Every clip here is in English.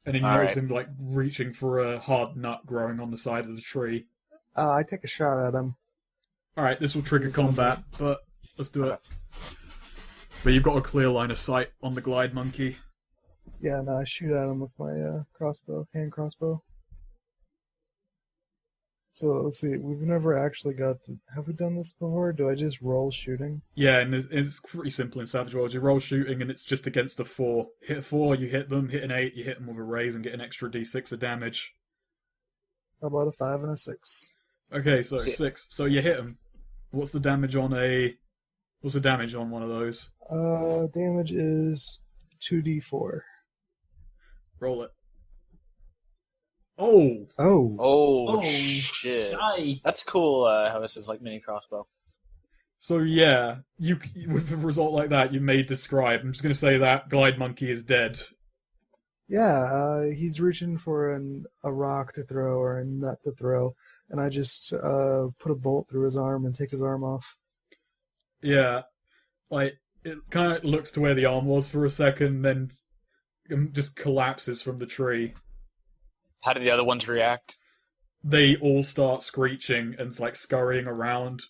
And then you All notice right. him like reaching for a hard nut growing on the side of the tree. I take a shot at him. Alright, this will trigger He's gonna combat, but let's do Okay. it. But you've got a clear line of sight on the glide monkey. Yeah, no, I shoot at him with my hand crossbow. So let's see. We've never actually got to. Have we done this before? Do I just roll shooting? Yeah, and it's pretty simple in Savage Worlds. You roll shooting and it's just against a 4. Hit a 4, you hit them. Hit an 8, you hit them with a raise and get an extra d6 of damage. How about a 5 and a 6? Okay, so Shit. 6. So you hit them. What's the damage on one of those? Damage is 2d4. Roll it. Oh! Oh, Oh, Oh, shit. shite. That's cool. How this is like mini crossbow. So yeah, you with a result like that, you may describe. I'm just going to say that Glide Monkey is dead. yeah. He's reaching for a rock to throw or a nut to throw, and I just put a bolt through his arm and take his arm off. Yeah, like it kind of looks to where the arm was for a second, then just collapses from the tree. How did the other ones react? They all start screeching and like scurrying around,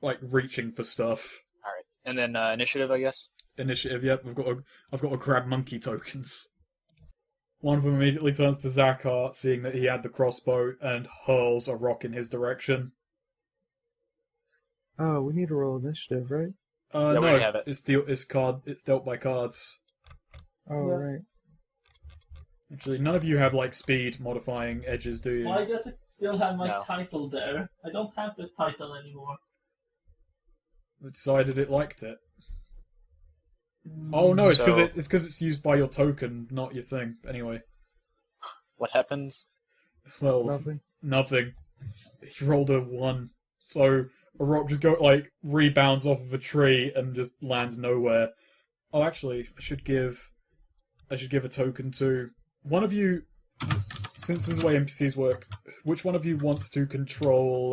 like reaching for stuff. All right. And then initiative, I guess. Initiative. Yep, I've got to grab monkey tokens. One of them immediately turns to Zakar, seeing that he had the crossbow, and hurls a rock in his direction. Oh, we need to roll initiative, right? Yeah, we No, have it. it's dealt by cards. Oh, Yeah. right. Actually, none of you have like speed modifying edges, do you? Why does it still have my No. title there? I don't have the title anymore. I decided it liked it. Oh no, it's because So- it's used by your token, not your thing. Anyway, What happens? well, Nothing. nothing. He rolled a 1, so a rock just rebounds off of a tree and just lands nowhere. Oh, actually, I should give a token to one of you. Since this is the way NPCs work, which one of you wants to control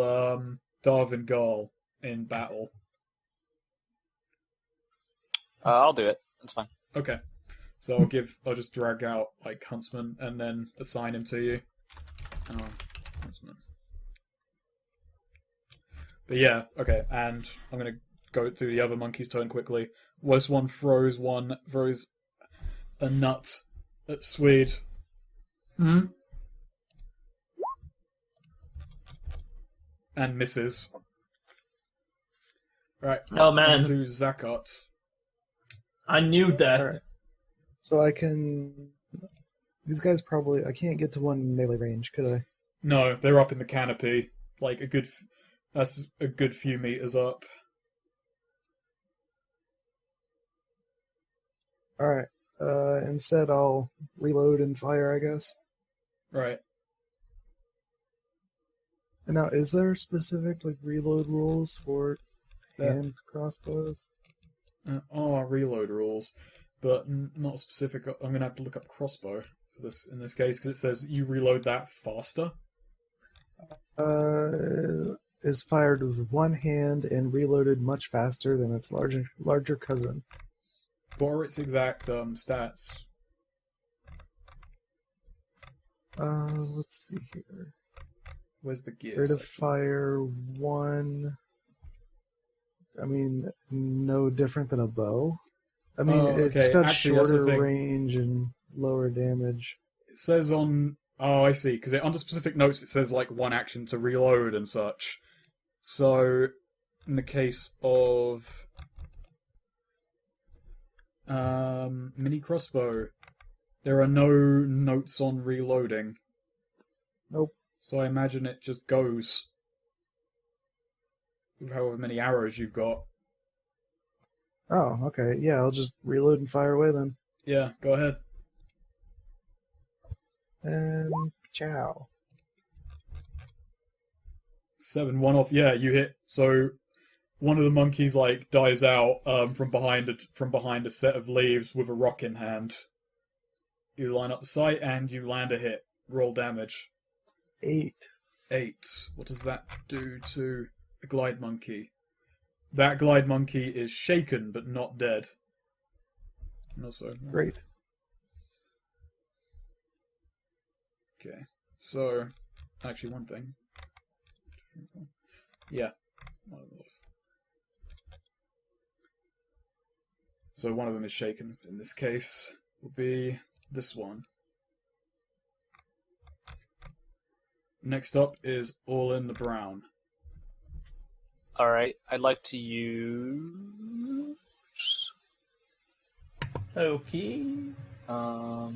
Darwin Garl in battle? I'll do it. That's fine. Okay, so I'll just drag out like Huntsman and then assign him to you. Huntsman. But yeah, okay, and I'm gonna go to the other monkey's turn quickly. Worst one throws a nut at Swede. Hmm? And misses. Right. Oh man, To Zakot. I knew that. Alright. So I can. These guys probably. I can't get to one melee range, could I? No, they're up in the canopy. Like that's a good few meters up. Alright. Instead, I'll reload and fire, I guess. Right. And now, is there specific like reload rules for hand crossbows? Reload rules, but not specific. I'm gonna have to look up crossbow for this in this case because it says you reload that faster. Is fired with one hand and reloaded much faster than its larger cousin. What are its exact stats? Let's see here. Where's the gear? Rate of section? fire 1. I mean, no different than a bow. I mean, Oh, it's okay. got Actually, that's the shorter thing. range and lower damage. It says on. Oh, I see. Because under specific notes, it says like one action to reload and such. So, in the case of mini crossbow, there are no notes on reloading. Nope. So I imagine it just goes with however many arrows you've got. Oh, okay. Yeah, I'll just reload and fire away then. Yeah, go ahead. And ciao. 7, 1 off. Yeah, you hit. So one of the monkeys like dives out from behind a set of leaves with a rock in hand. You line up the sight and you land a hit. Roll damage. 8. 8. What does that do to a glide monkey? That glide monkey is shaken but not dead. And also, Great. Okay, so actually one thing. Yeah. So one of them is shaken. In this case, will be this one. Next up is All in the Brown. Alright, I'd like to use... Okay. I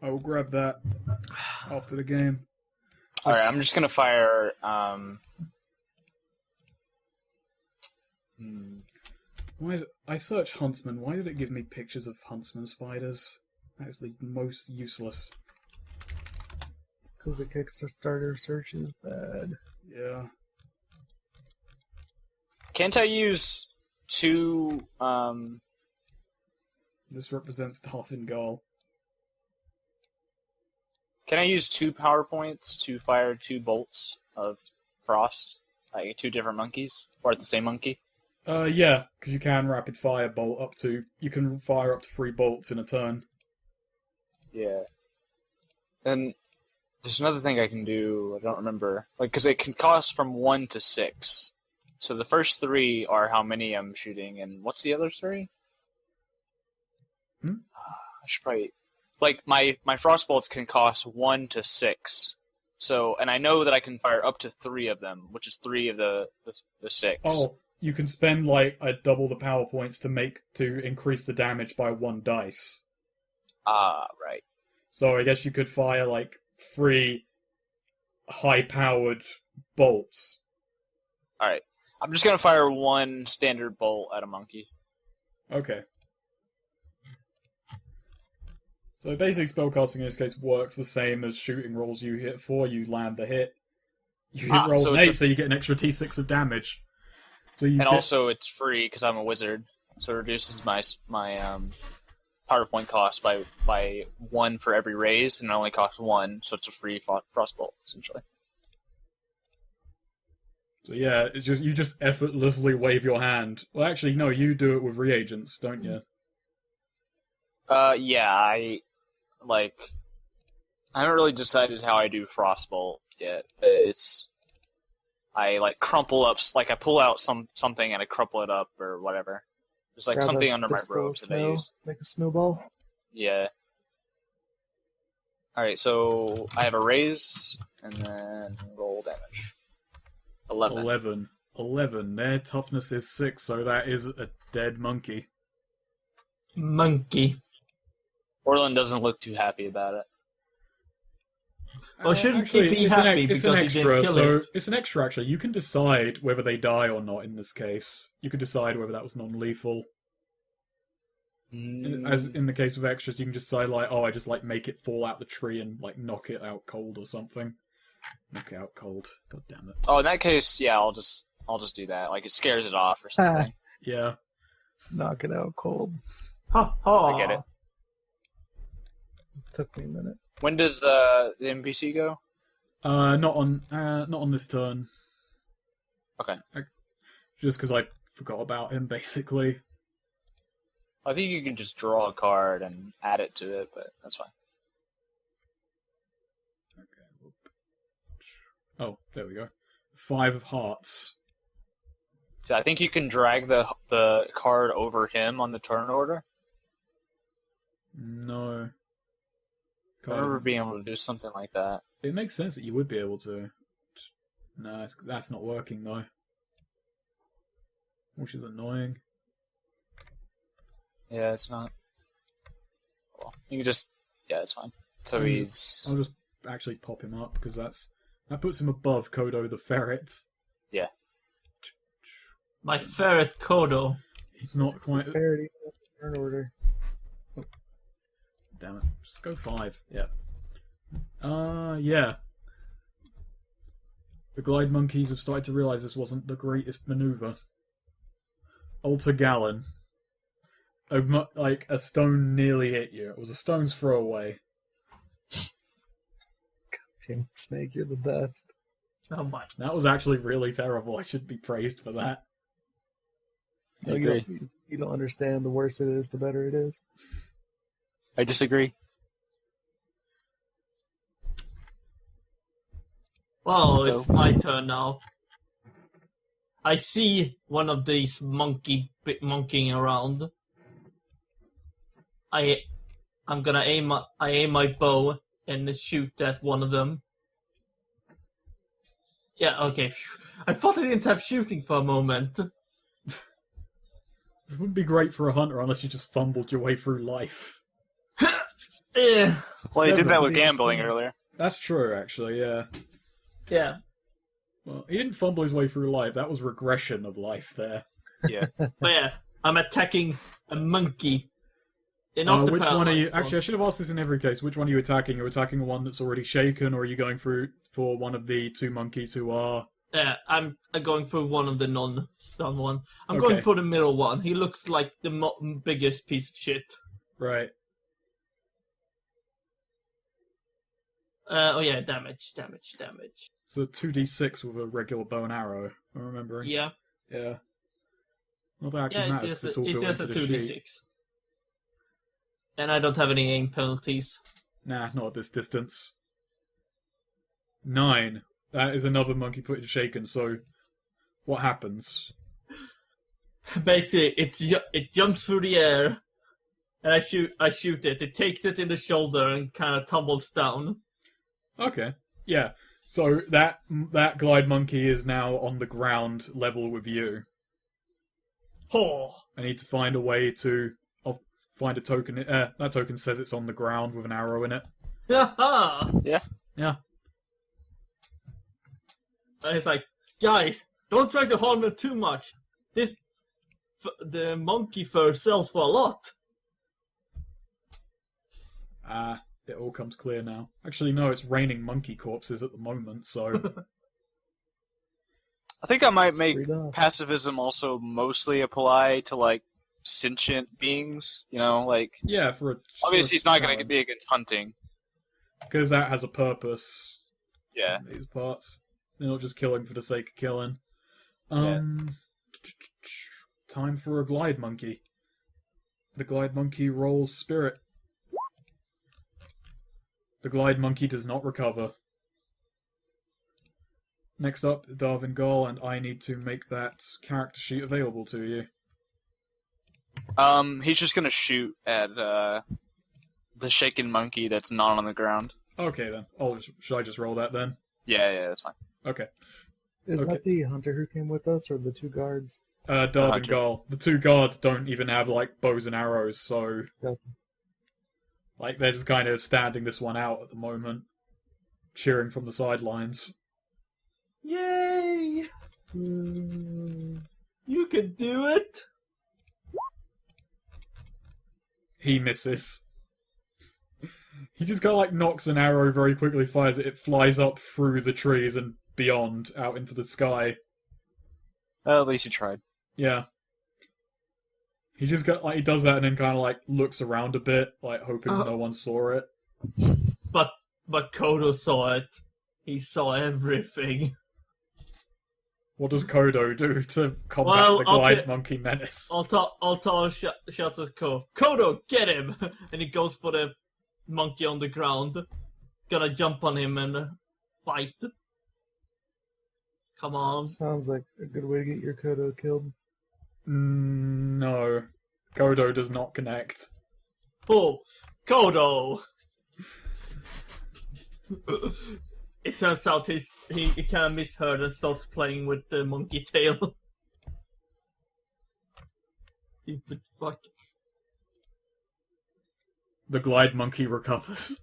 will grab that after the game. Alright, I'm just gonna fire, Why I searched Huntsman. Why did it give me pictures of Huntsman spiders? That is the most useless. Because the Kickstarter search is bad. Yeah. Can't I use two, This represents Darfingal. Can I use 2 power points to fire 2 bolts of frost? Like 2 different monkeys? Or at the same monkey? Yeah, because you can rapid fire bolt up to. You can fire up to 3 bolts in a turn. Yeah. Then there's another thing I can do. I don't remember. Like, because it can cost from 1 to 6. So the first 3 are how many I'm shooting, and what's the other 3? I should probably... Like, my frost bolts can cost 1 to 6. So, and I know that I can fire up to 3 of them, which is 3 of the 6. Oh, you can spend like double the power points to increase the damage by 1 dice. Ah, right. So I guess you could fire like 3 high-powered bolts. Alright. I'm just gonna fire 1 standard bolt at a monkey. Okay. So basic spellcasting in this case works the same as shooting rolls. You hit 4, you land the hit. You hit roll so an it's 8, so you get an extra T6 of damage. So you And get... also, it's free because I'm a wizard, so it reduces my power point cost by 1 for every raise, and it only costs 1, so it's a free frostbolt essentially. So yeah, it's just you just effortlessly wave your hand. Well, actually, no, you do it with reagents, don't you? Yeah, I haven't really decided how I do frostbolt yet. I like crumple up, like I pull out something and I crumple it up or whatever. There's like Grab something a under my fistful of robes that I snow, use. make a snowball. Yeah. Alright, so I have a raise, and then roll damage. 11. 11. Their toughness is 6, so that is a dead monkey. Monkey. Orlin doesn't look too happy about it. Well, shouldn't Actually, he be it's happy it's an because he extra, didn't kill so it? it's an extra. Actually, you can decide whether they die or not. In this case, you could decide whether that was non-lethal. As in the case of extras, you can just decide like, oh, I just like make it fall out the tree and like knock it out cold or something. Knock it out cold. God damn it. Oh, in that case, yeah, I'll just do that. Like it scares it off or something. Yeah. Knock it out cold. Ha ha! I get it. Took me a minute. When does the NPC go? Not on this turn. Okay. Just because I forgot about him, basically. I think you can just draw a card and add it to it, but that's fine. Oh, there we go. 5 of hearts. So I think you can drag the card over him on the turn order. No. I remember being able to do something like that. It makes sense that you would be able to. No, that's not working though. Which is annoying. Yeah, it's not. Well, you can just... Yeah, it's fine. So I'll he's... I'll just actually pop him up because that puts him above Kodo the ferret. Yeah. My ferret Kodo. He's not quite. Parity turn order. Damn it! Just go 5. Yeah. Yeah. The glide monkeys have started to realise this wasn't the greatest maneuver. Alter Gallon. Like a stone nearly hit you. It was a stone's throw away. Damn it, Snake, you're the best. Oh my. That was actually really terrible. I should be praised for that. I Like, agree. you don't understand. The worse it is, the better it is. I disagree. Well, So- it's my turn now. I see one of these monkeying around. I'm gonna aim my bow and shoot at one of them. Yeah, okay. I thought I didn't have shooting for a moment. It wouldn't be great for a hunter unless you just fumbled your way through life. Eh, Well, he did Seven, that with please. gambling earlier. That's true, actually, yeah. yeah. Well, he didn't fumble his way through life. That was regression of life there. Yeah. But yeah, I'm attacking a monkey. Not the Which one are you... paralyzed Actually, I should have asked this in every case. Which one are you attacking? Are you attacking the one that's already shaken, or are you going for one of the two monkeys who are... Yeah, I'm going for one of the non-stun one. I'm Okay. going for the middle one. He looks like the biggest piece of shit. Right. Oh yeah, damage. So 2d6 with a regular bow and arrow, I'm remembering. Yeah, Yeah. Well, that actually yeah, matters it's because it's just, all it's built just a into the 2d6. sheet. And I don't have any aim penalties. Nah, not at this distance. 9. That is another monkey put in shaken, so... What happens? Basically, it jumps through the air, and I shoot it. It takes it in the shoulder and kind of tumbles down. Okay. Yeah. So that glide monkey is now on the ground level with you. Oh, I need to find a way to... I'll find a token... that token says it's on the ground with an arrow in it. haha! Yeah. And it's like, guys, don't try to harm them too much. The monkey fur sells for a lot. It all comes clear now. Actually, no, it's raining monkey corpses at the moment, so... I think I might make Straight up. pacifism also mostly apply to, like, sentient beings. You know, like, Yeah, obviously he's not going to be against hunting. Because that has a purpose. Yeah. In these parts. They're not just killing for the sake of killing. Time for a glide monkey. The glide monkey rolls spirit. The glide monkey does not recover. Next up, Darwin Gall, and I need to make that character sheet available to you. He's just going to shoot at the shaken monkey that's not on the ground. Okay then. Should I just roll that then? Yeah, that's fine. Okay. Is Okay. that the hunter who came with us, or the two guards? Darwin Hunter. Gall. The two guards don't even have, like, bows and arrows, so... Okay. Like, they're just kind of standing this one out at the moment. Cheering from the sidelines. Yay! You can do it! He misses. He just kind of, like, knocks an arrow very quickly, fires it, it flies up through the trees and beyond, out into the sky. Well, at least he tried. Yeah. He just got, like, he does that and then kind of, like, looks around a bit, like, hoping no one saw it. But Kodo saw it. He saw everything. What does Kodo do to combat Well, the I'll glide get- monkey menace? Altar shouts at Kodo, get him! And he goes for the monkey on the ground. Gonna jump on him and bite. Come on. Sounds like a good way to get your Kodo killed. No. Kodo does not connect. Oh, Kodo! It turns out he kind of misheard and starts playing with the monkey tail. Stupid fuck. The glide monkey recovers.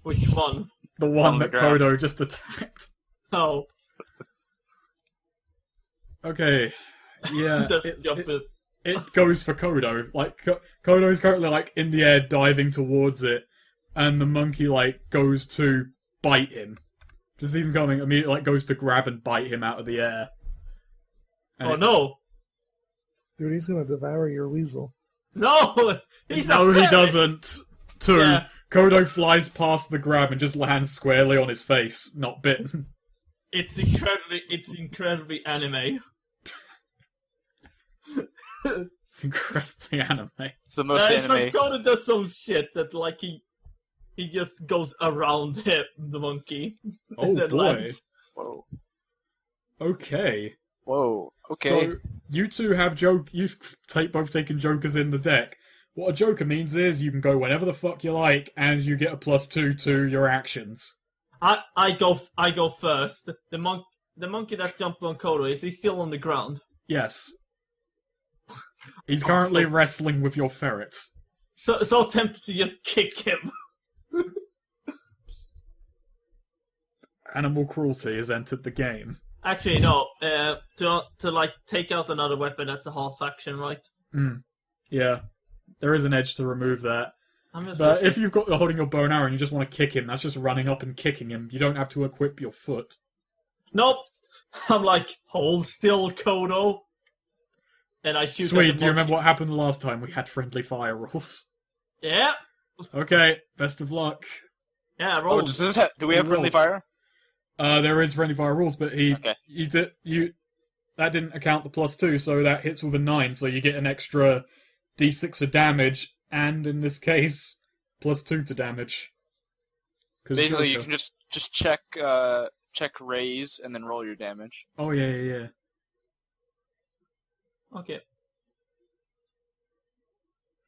Which one? The one On the that ground. Kodo just attacked. Oh, Okay. Yeah. doesn't jump it. It goes for Kodo. Like, Kodo is currently, like, in the air diving towards it, and the monkey, like, goes to bite him. Just even coming, immediately, like, goes to grab and bite him out of the air. And Oh it- no! Dude, he's gonna devour your weasel. No! He's a No, he ferret! doesn't. Two, Yeah. Kodo flies past the grab and just lands squarely on his face, not bitten. It's incredibly anime. It's incredibly anime. It's the most It's anime. like Kodo does some shit that like he just goes around him, the monkey. Oh and then boy. lands. Whoa. Okay. Whoa. Okay. So you two have you've both taken jokers in the deck. What a joker means is you can go whenever the fuck you like, and you get a +2 to your actions. I go first. The monkey that jumped on Kodo, is he still on the ground? Yes. He's currently wrestling with your ferret. So tempted to just kick him. Animal cruelty has entered the game. Actually, no. To like take out another weapon, that's a half action, right? Yeah. There is an edge to remove that. I'm just But if you've got holding your bow and arrow and you just want to kick him, that's just running up and kicking him. You don't have to equip your foot. Nope. I'm like, hold still, Kodo. And I shoot. Sweet, at the do you remember monkey. what happened last time we had friendly fire rules? Yeah. Okay, best of luck. Yeah. Oh, Roll. do we have friendly Roll. fire? There is friendly fire rules, but Okay. that didn't account the +2, so that hits with a 9, so you get an extra d6 of damage, and in this case, +2 to damage. 'Cause Basically, you Joker. can just check raise and then roll your damage. Oh yeah. Okay.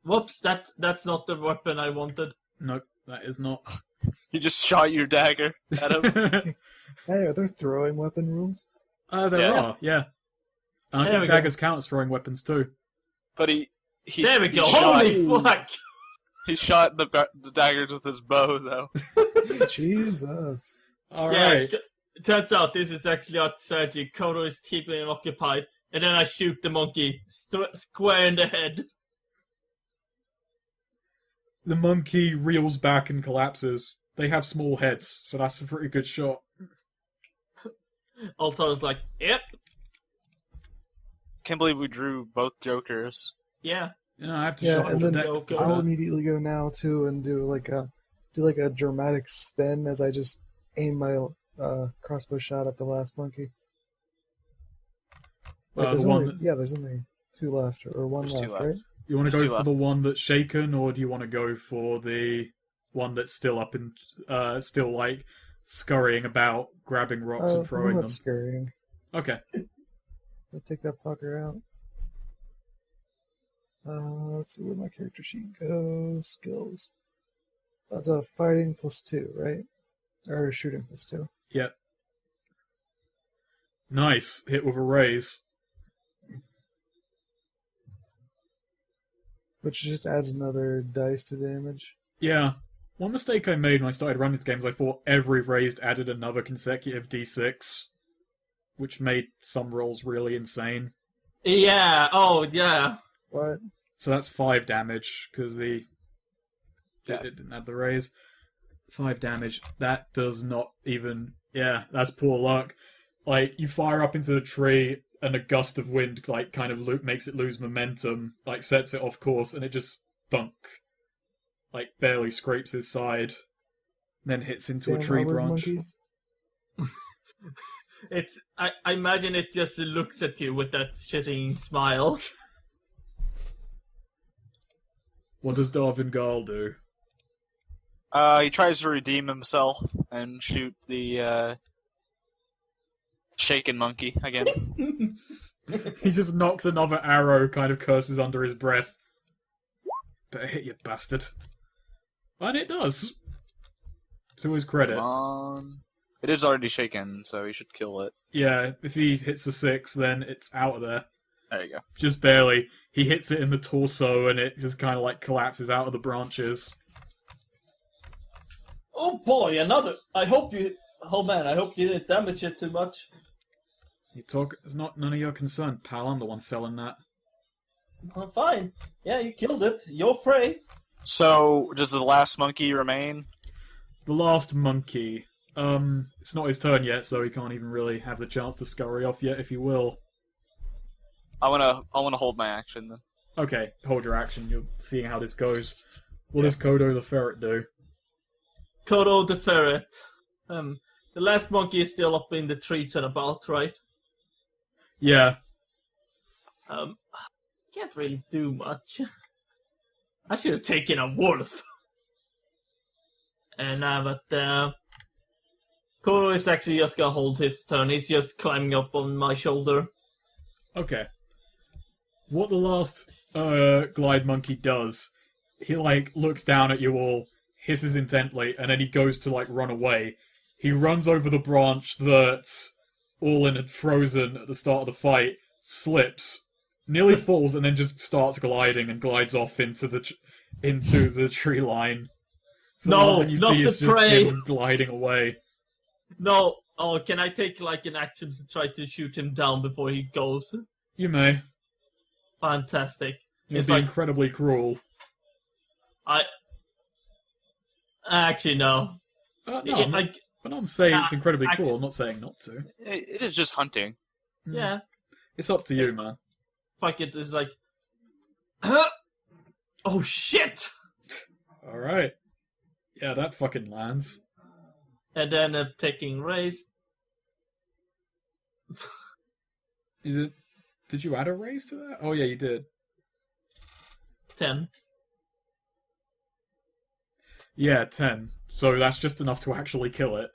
Whoops. That's not the weapon I wanted. Nope, that is not. You just shot your dagger at him. Hey, are there throwing weapon rules? There Yeah. are, yeah. And I There think we go. daggers count as throwing weapons too. But he There we he go. shot- Holy fuck! He shot the daggers with his bow, though. Jesus. Alright. It turns out this is actually our strategy. Kodo is keeping him occupied, and then I shoot the monkey square in the head. The monkey reels back and collapses. They have small heads, so that's a pretty good shot. Altaro's like, yep, Can't believe we drew both jokers. yeah. Yeah, I have to Yeah, shuffle and the then deck. I'll immediately go now too and do like a dramatic spin as I just aim my crossbow shot at the last monkey. Wait, The there's one only, there's only 2 left or 1 There's 2 left, left. right? You want to There's go 2 for the one that's shaken, or do you want to go for the one that's still up and still like scurrying about, grabbing rocks and The throwing one them? that's scurrying. Okay. I'll take that fucker out. Let's see where my character sheet goes. Skills. That's a fighting +2, right? Or shooting +2. Yep. Nice. Hit with a raise. Which just adds another dice to damage. Yeah. One mistake I made when I started running these games, I thought every raised added another consecutive d6, which made some rolls really insane. Yeah, oh, yeah. What? So that's 5 damage, because it didn't have the raise. 5 damage. That does not even... Yeah, that's poor luck. Like, you fire up into the tree, and a gust of wind, like, kind of makes it lose momentum, like, sets it off course, and it just thunk. Like, barely scrapes his side, then hits into a Damn tree rubber branch. monkeys. I imagine it just looks at you with that shitting smile. What does Darwin Gall do? He tries to redeem himself and shoot the shaken monkey again. He just knocks another arrow, kind of curses under his breath. Better hit, you bastard. And it does. To his credit. Come on. It is already shaken, so he should kill it. Yeah, if he hits a 6, then it's out of there. There you go. Just barely. He hits it in the torso, and it just kind of like collapses out of the branches. Oh boy, another. I hope you didn't damage it too much. You talk. It's not none of your concern, pal. I'm the one selling that. Well, fine. Yeah, you killed it. You're prey. So, does the last monkey remain? The last monkey. It's not his turn yet, so he can't even really have the chance to scurry off yet, if he will. I wanna hold my action then. Okay, hold your action. You're seeing how this goes. What does Kodo the ferret do? Kodo the ferret. The last monkey is still up in the trees and about, right? Yeah. can't really do much. I should have taken a wolf. And but Koro is actually just gonna hold his turn. He's just climbing up on my shoulder. Okay. What the last glide monkey does, he like looks down at you all, hisses intently, and then he goes to like run away. He runs over the branch that Orlin had frozen at the start of the fight, slips, nearly falls, and then just starts gliding and glides off into the tree line. So the No, last thing you not see the is just prey. him gliding away. No, oh, can I take like an action to try to shoot him down before he goes? You may. Fantastic. It'd It's be like incredibly cruel. actually no. No, but I'm saying it's incredibly cruel. I'm not saying not to. It is just hunting. Yeah. It's up to you, man. Fuck it. It's like, oh shit! All right. Yeah, that fucking lands. And then taking raise. Did you add a raise to that? Oh yeah, you did. 10. Yeah, 10. So that's just enough to actually kill it.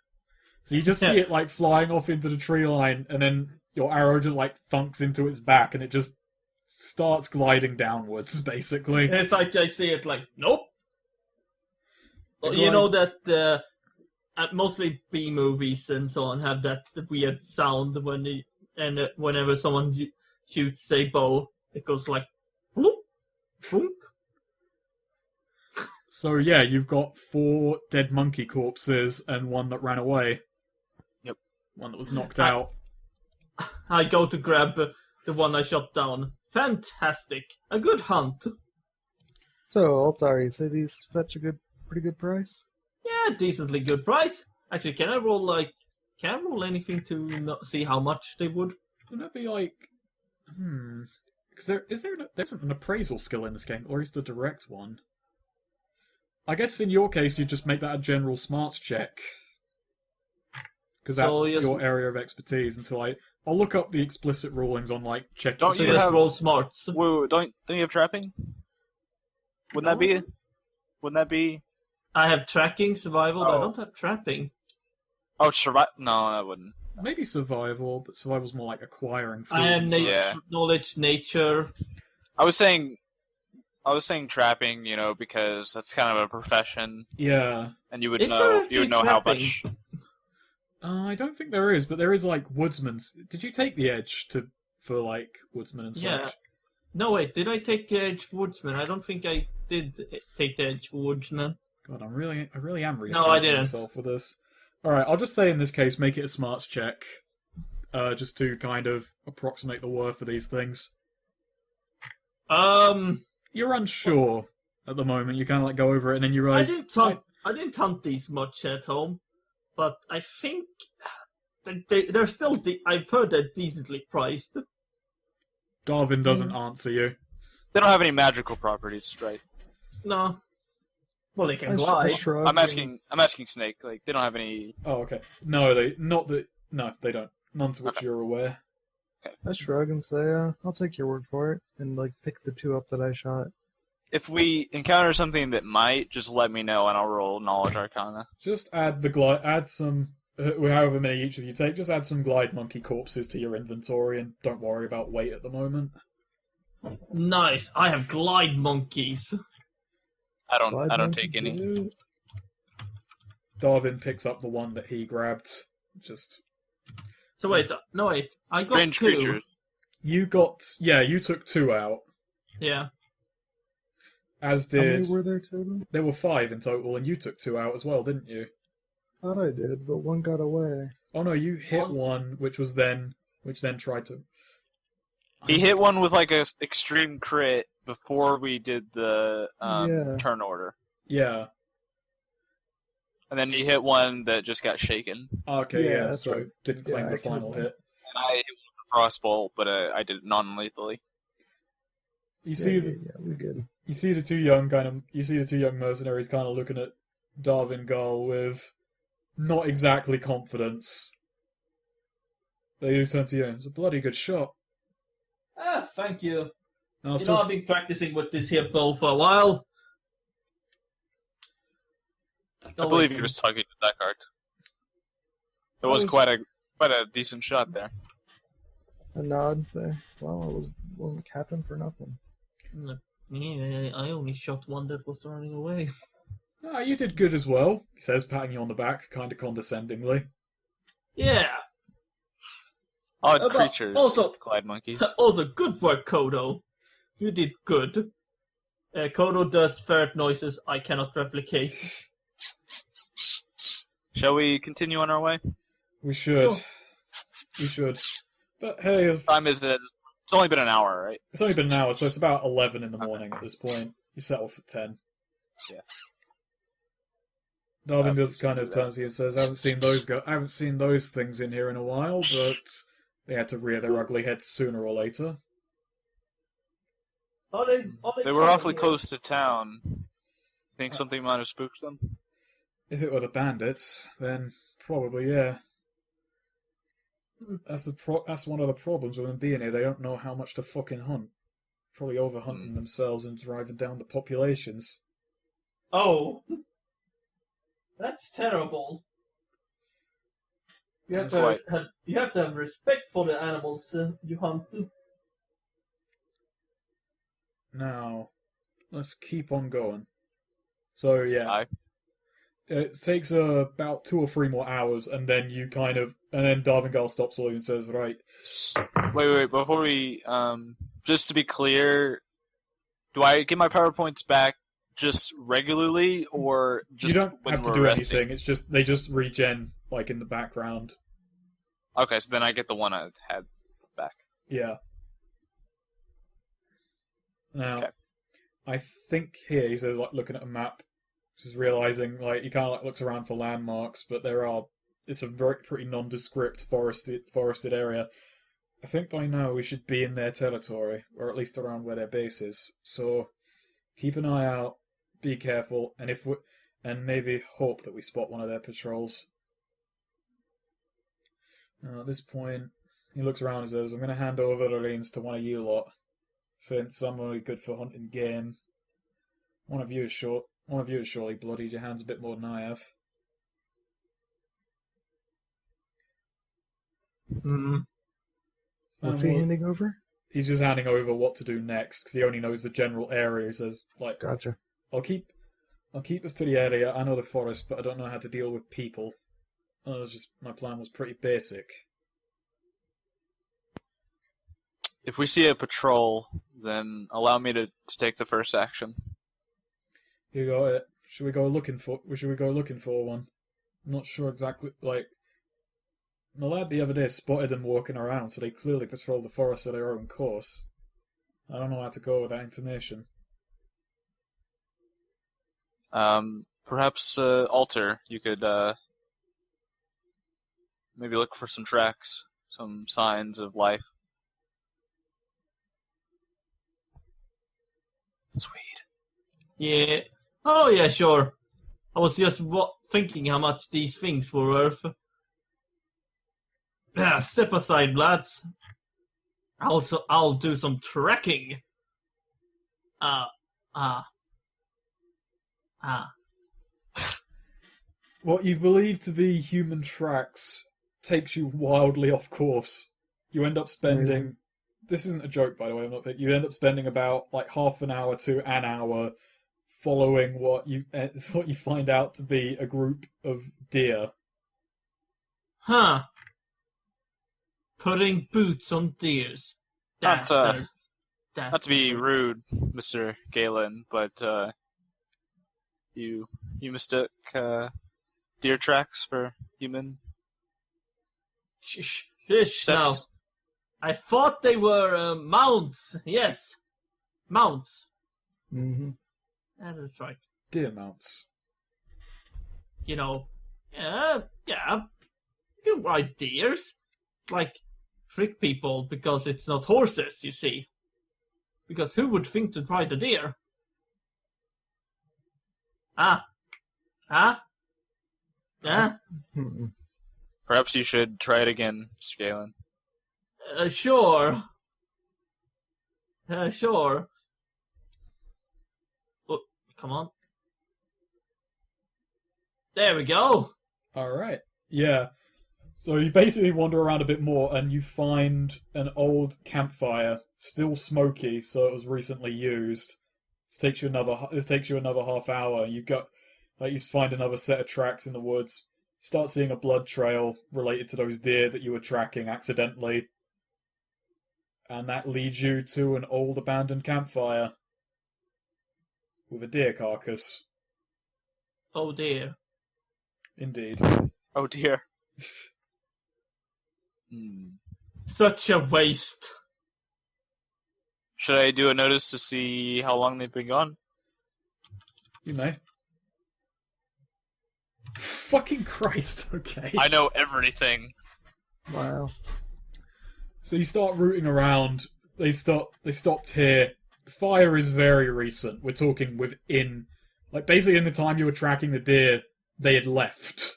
So you just see it like flying off into the tree line, and then your arrow just like thunks into its back, and it just starts gliding downwards, basically. It's like I see it like, nope. Like, You know that mostly B movies and so on have that weird sound when whenever someone shoots a bow, it goes like, bloop, boom. So yeah, you've got 4 dead monkey corpses and one that ran away. Yep. One that was knocked out. I go to grab the one I shot down. Fantastic. A good hunt. So, Altar, you say these fetch a pretty good price? Yeah, decently good price. Actually, can I roll anything to see how much they would? Wouldn't that be like... Because there isn't an appraisal skill in this game, or is the direct one? I guess in your case, you just make that a general smarts check. Because that's your area of expertise until I'll look up the explicit rulings on, like, checking... Don't you Let's have- roll smarts. Wait, don't you have trapping? Wouldn't that be? I have tracking, survival, but I Oh. don't have trapping. Oh, survive? No, I wouldn't. Maybe survival, but survival's more like acquiring food. I have and such. Yeah. knowledge, nature. I was saying trapping, because that's kind of a profession, Yeah. and you would Is there know actually how trapping? much. I don't think there is, but there is, like, woodsman's... Did you take the edge for like, woodsman and such? Yeah. No, wait, did I take the edge for woodsman? I don't think I did take the edge for woodsman. God, I really am No, I rethinking didn't. myself with this. Alright, I'll just say in this case, make it a smarts check. Just to kind of approximate the worth of these things. You're unsure at the moment. You kind of like go over it and then you I realize... didn't hunt these much at home, but I think they're still. I've heard they're decently priced. Darwin doesn't answer you. They don't have any magical properties, right? No. Well, they I can glide. shrug. I'm asking Snake. Like, they don't have any. Oh, okay. No, they don't. None to which Okay. you're aware. I shrug and say, I'll take your word for it, and like pick the 2 up that I shot. If we encounter something that might, just let me know and I'll roll Knowledge Arcana. Just add some, however many each of you take, just add some glide monkey corpses to your inventory and don't worry about weight at the moment. Nice. I have glide monkeys. I Glide don't monkey take any. blue. Darwin picks up the one that he grabbed. Just So wait, no wait. I got Strange 2. creatures. you took 2 out, Yeah. as How many did were there total? there were 5 in total, and you took 2 out as well, didn't you? Thought I did, but one got away. Oh no, you hit one, which then tried to. He hit one with like a extreme crit before we did the Yeah. turn order, Yeah. and then he hit one that just got shaken. Okay. Yeah, Yeah. that's So right. didn't claim Yeah, the I can final remember. hit. And I hit one with a crossbow, but I did it non-lethally. You see, We good. you see the 2 young mercenaries kind of looking at Darwin Gull with not exactly confidence. They do turn to you. It's a bloody good shot. Ah, thank you. And I'll You know, I've been practicing with this here bow for a while. I believe he was tugging at that card. It was quite a decent shot there. A nod. Say, well, I wasn't capping for nothing. Yeah, I only shot one that was running away. Ah, you did good as well, he says, patting you on the back, kind of condescendingly. Yeah. Odd But creatures, also- Clyde monkeys. Also, good work, Kodo. You did good. Kodo does ferret noises I cannot replicate. Shall we continue on our way? We should. Sure. We should. But hey, What time is it? It's only been an hour, right? it's only been an hour, so it's about 11 in the morning at this point. You set off at 10. Yeah. Darwin Please just kind do of that. turns to you and says, I haven't seen those things in here in a while, but they had to rear their ugly heads sooner or later. They were awfully close to town. Think something might have spooked them? If it were the bandits, then probably, yeah. That's one of the problems with them being here. They don't know how much to fucking hunt. Probably overhunting themselves and driving down the populations. Oh. That's terrible. You have, Quite. you have to have respect for the animals you hunt. Now, let's keep on going. So, yeah. Aye. It takes about 2 or 3 more hours, and then Darvingal stops all you and says, right, Wait, before we, just to be clear, do I get my power points back just regularly, or just you don't when have to we're do resting? anything, it's just, they just regen, like, in the background. Okay, so then I get the one I had back. Yeah. Now, Okay. I think here, he says, like, looking at a map, just realizing, like, he kind of, like, looks around for landmarks, but it's a pretty nondescript forested area. I think by now we should be in their territory, or at least around where their base is. So, keep an eye out, be careful, and maybe hope that we spot one of their patrols. Now, at this point, he looks around and says, I'm going to hand over the reins to one of you lot, since I'm only good for hunting game. One of you is surely bloodied your hands a bit more than I have. Hmm. What's he well, handing over? He's just handing over what to do next, because he only knows the general area. He says, like, Gotcha. I'll keep us to the area. I know the forest, but I don't know how to deal with people. My plan was pretty basic. If we see a patrol, then allow me to take the first action. You got it. Should we go looking for one? I'm not sure exactly, like... My lad the other day spotted them walking around, so they clearly patrol the forest at their own course. I don't know how to go with that information. Perhaps, Alter, you could, maybe look for some tracks, some signs of life. Sweet. Yeah. Oh, yeah, sure. I was just thinking how much these things were worth. Yeah, step aside, lads. I'll do some trekking. What you believe to be human tracks takes you wildly off course. You end up spending... Amazing. This isn't a joke, by the way. You end up spending about like half an hour to an hour following what you find out to be a group of deer. Huh. Putting boots on deers. Not to be rude. rude, Mr. Galen, but you mistook deer tracks for human Shh, steps. now. I thought they were mounts. Yes, mounts. Mm-hmm. That is right. Deer mounts. You know, yeah. You can ride deers. Like, trick people because it's not horses, you see. Because who would think to ride a deer? Yeah. Mm-mm. Perhaps you should try it again, Mr. Galen. Sure. Sure. Oh, come on. There we go. Alright. Yeah. So you basically wander around a bit more and you find an old campfire, still smoky, so it was recently used. This takes you another half hour. You find another set of tracks in the woods. Start seeing a blood trail related to those deer that you were tracking accidentally. And that leads you to an old abandoned campfire with a deer carcass. Oh dear. Indeed. Oh dear. Such a waste. Should I do a notice to see how long they've been gone? You may. Fucking Christ, okay. I know everything. Wow. So you start rooting around. They stopped here. The fire is very recent. We're talking within, like, basically in the time you were tracking the deer, they had left.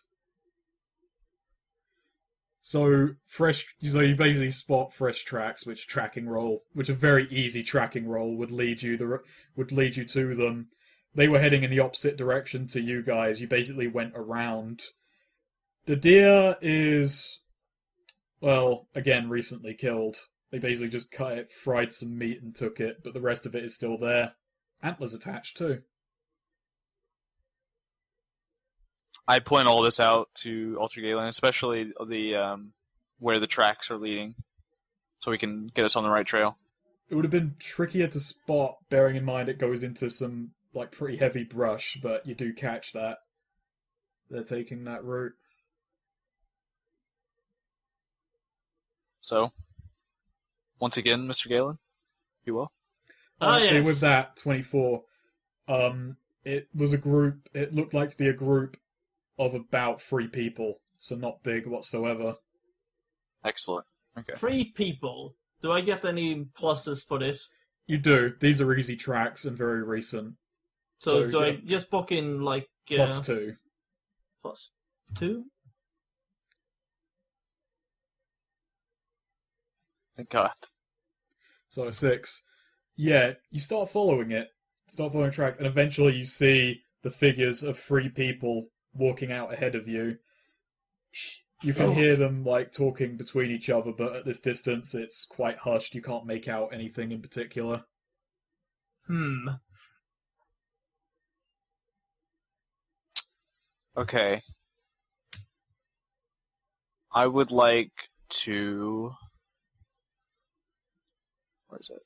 So you basically spot fresh tracks, which a very easy tracking roll would lead you to them. They were heading in the opposite direction to you guys. You basically went around. The deer is, well, again, recently killed. They basically just cut it, fried some meat, and took it, but the rest of it is still there. Antlers attached, too. I point all this out to Ultra Galen, especially the where the tracks are leading, so we can get us on the right trail. It would have been trickier to spot, bearing in mind it goes into some, like, pretty heavy brush, but you do catch that. They're taking that route. So, once again, Mr. Galen, if you will. Okay, yes. with that, 24. It looked like to be a group of about 3 people, so not big whatsoever. Excellent. Okay. 3 people. Do I get any pluses for this? You do. These are easy tracks and very recent. So do yeah, I just book in like plus 2. plus 2? Thank God. So a 6. Yeah, you start following tracks, and eventually you see the figures of 3 people walking out ahead of you. You can hear them, like, talking between each other, but at this distance it's quite hushed. You can't make out anything in particular. Okay. I would like to... Where is it?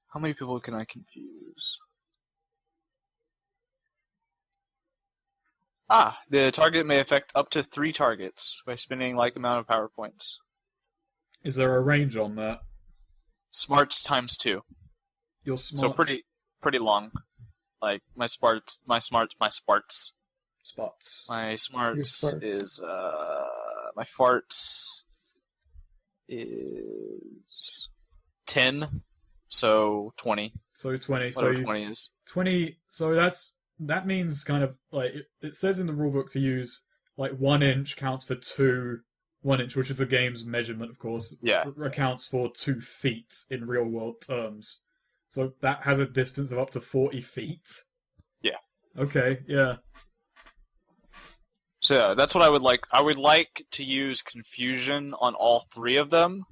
How many people can I confuse? The target may affect up to 3 targets by spending like amount of power points. Is there a range on that? Smarts times 2. Your smarts. So pretty long. Like my smarts. Spots. My smarts Your sparts. is my farts is 10, so 20. So 20. Whatever So 20 is. 20. So that means kind of like it says in the rulebook to use like 1 inch counts for 2. 1 inch, which is the game's measurement, of course, Yeah. accounts for 2 feet in real world terms. So that has a distance of up to 40 feet. Yeah. Okay. Yeah. So yeah, that's what I would like. I would like to use confusion on all 3 of them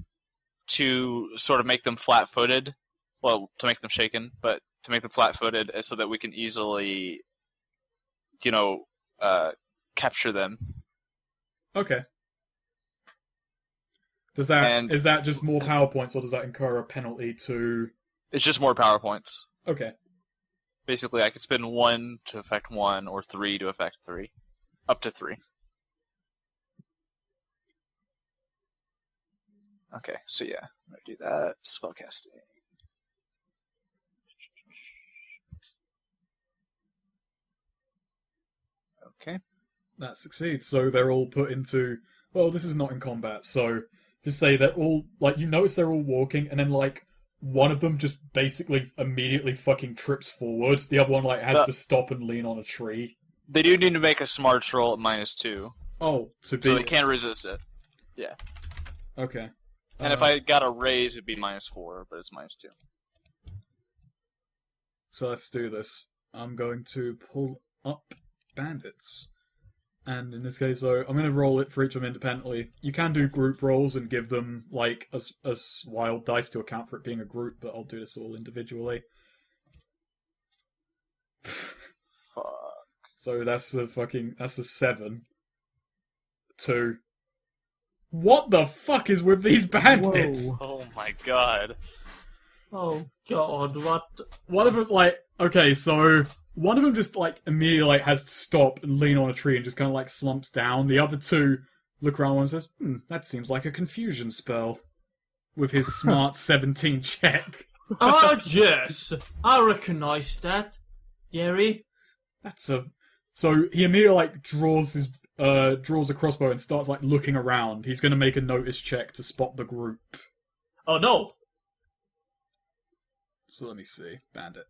to sort of make them flat-footed. Well, to make them shaken, but to make them flat-footed so that we can easily, capture them. Okay. Is that just more power points, or does that incur a penalty to? It's just more power points. Okay. Basically, I could spend 1 to affect 1, or 3 to affect 3. Up to 3. Okay, so yeah, I'm going to do that. Spellcasting. Okay. That succeeds. So they're all put into. Well, this is not in combat, so just say they're all like you notice they're all walking, and then like one of them just basically immediately fucking trips forward. The other one like has to stop and lean on a tree. They do need to make a smarts roll at -2, Oh, to be. so they can't resist it. Yeah. Okay. And if I got a raise, it'd be -4, but it's -2. So let's do this. I'm going to pull up bandits. And in this case, though, I'm going to roll it for each of them independently. You can do group rolls and give them, like, a wild dice to account for it being a group, but I'll do this all individually. Fuck. So that's a 7. 2. What the fuck is with these bandits? Whoa. Oh my god. Oh god, what? One of them, like, okay, so one of them just, like, immediately, like, has to stop and lean on a tree and just kind of, like, slumps down. The other two look around and says, that seems like a confusion spell. With his smart 17 check. Ah, yes! I recognize that. Gary? So he immediately, like, draws a crossbow and starts, like, looking around. He's gonna make a notice check to spot the group. Oh no! So let me see. Bandit.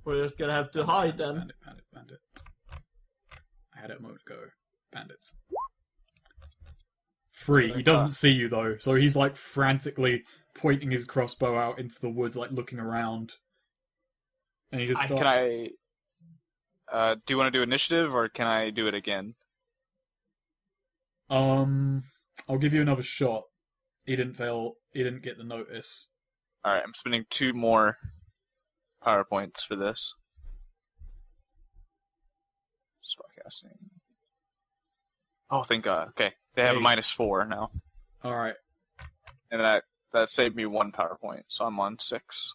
We're just gonna have to hide then. Bandit. I had it a moment ago. Bandits. 3. He doesn't see you, though, so he's, like, frantically pointing his crossbow out into the woods, like, looking around. And he just starts... Can I... do you want to do initiative, or can I do it again? I'll give you another shot. He didn't get the notice. Alright, I'm spending 2 more power points for this. Spellcasting. Oh, thank God. Okay, they have a -4 now. Alright. And that saved me 1 power point, so I'm on 6.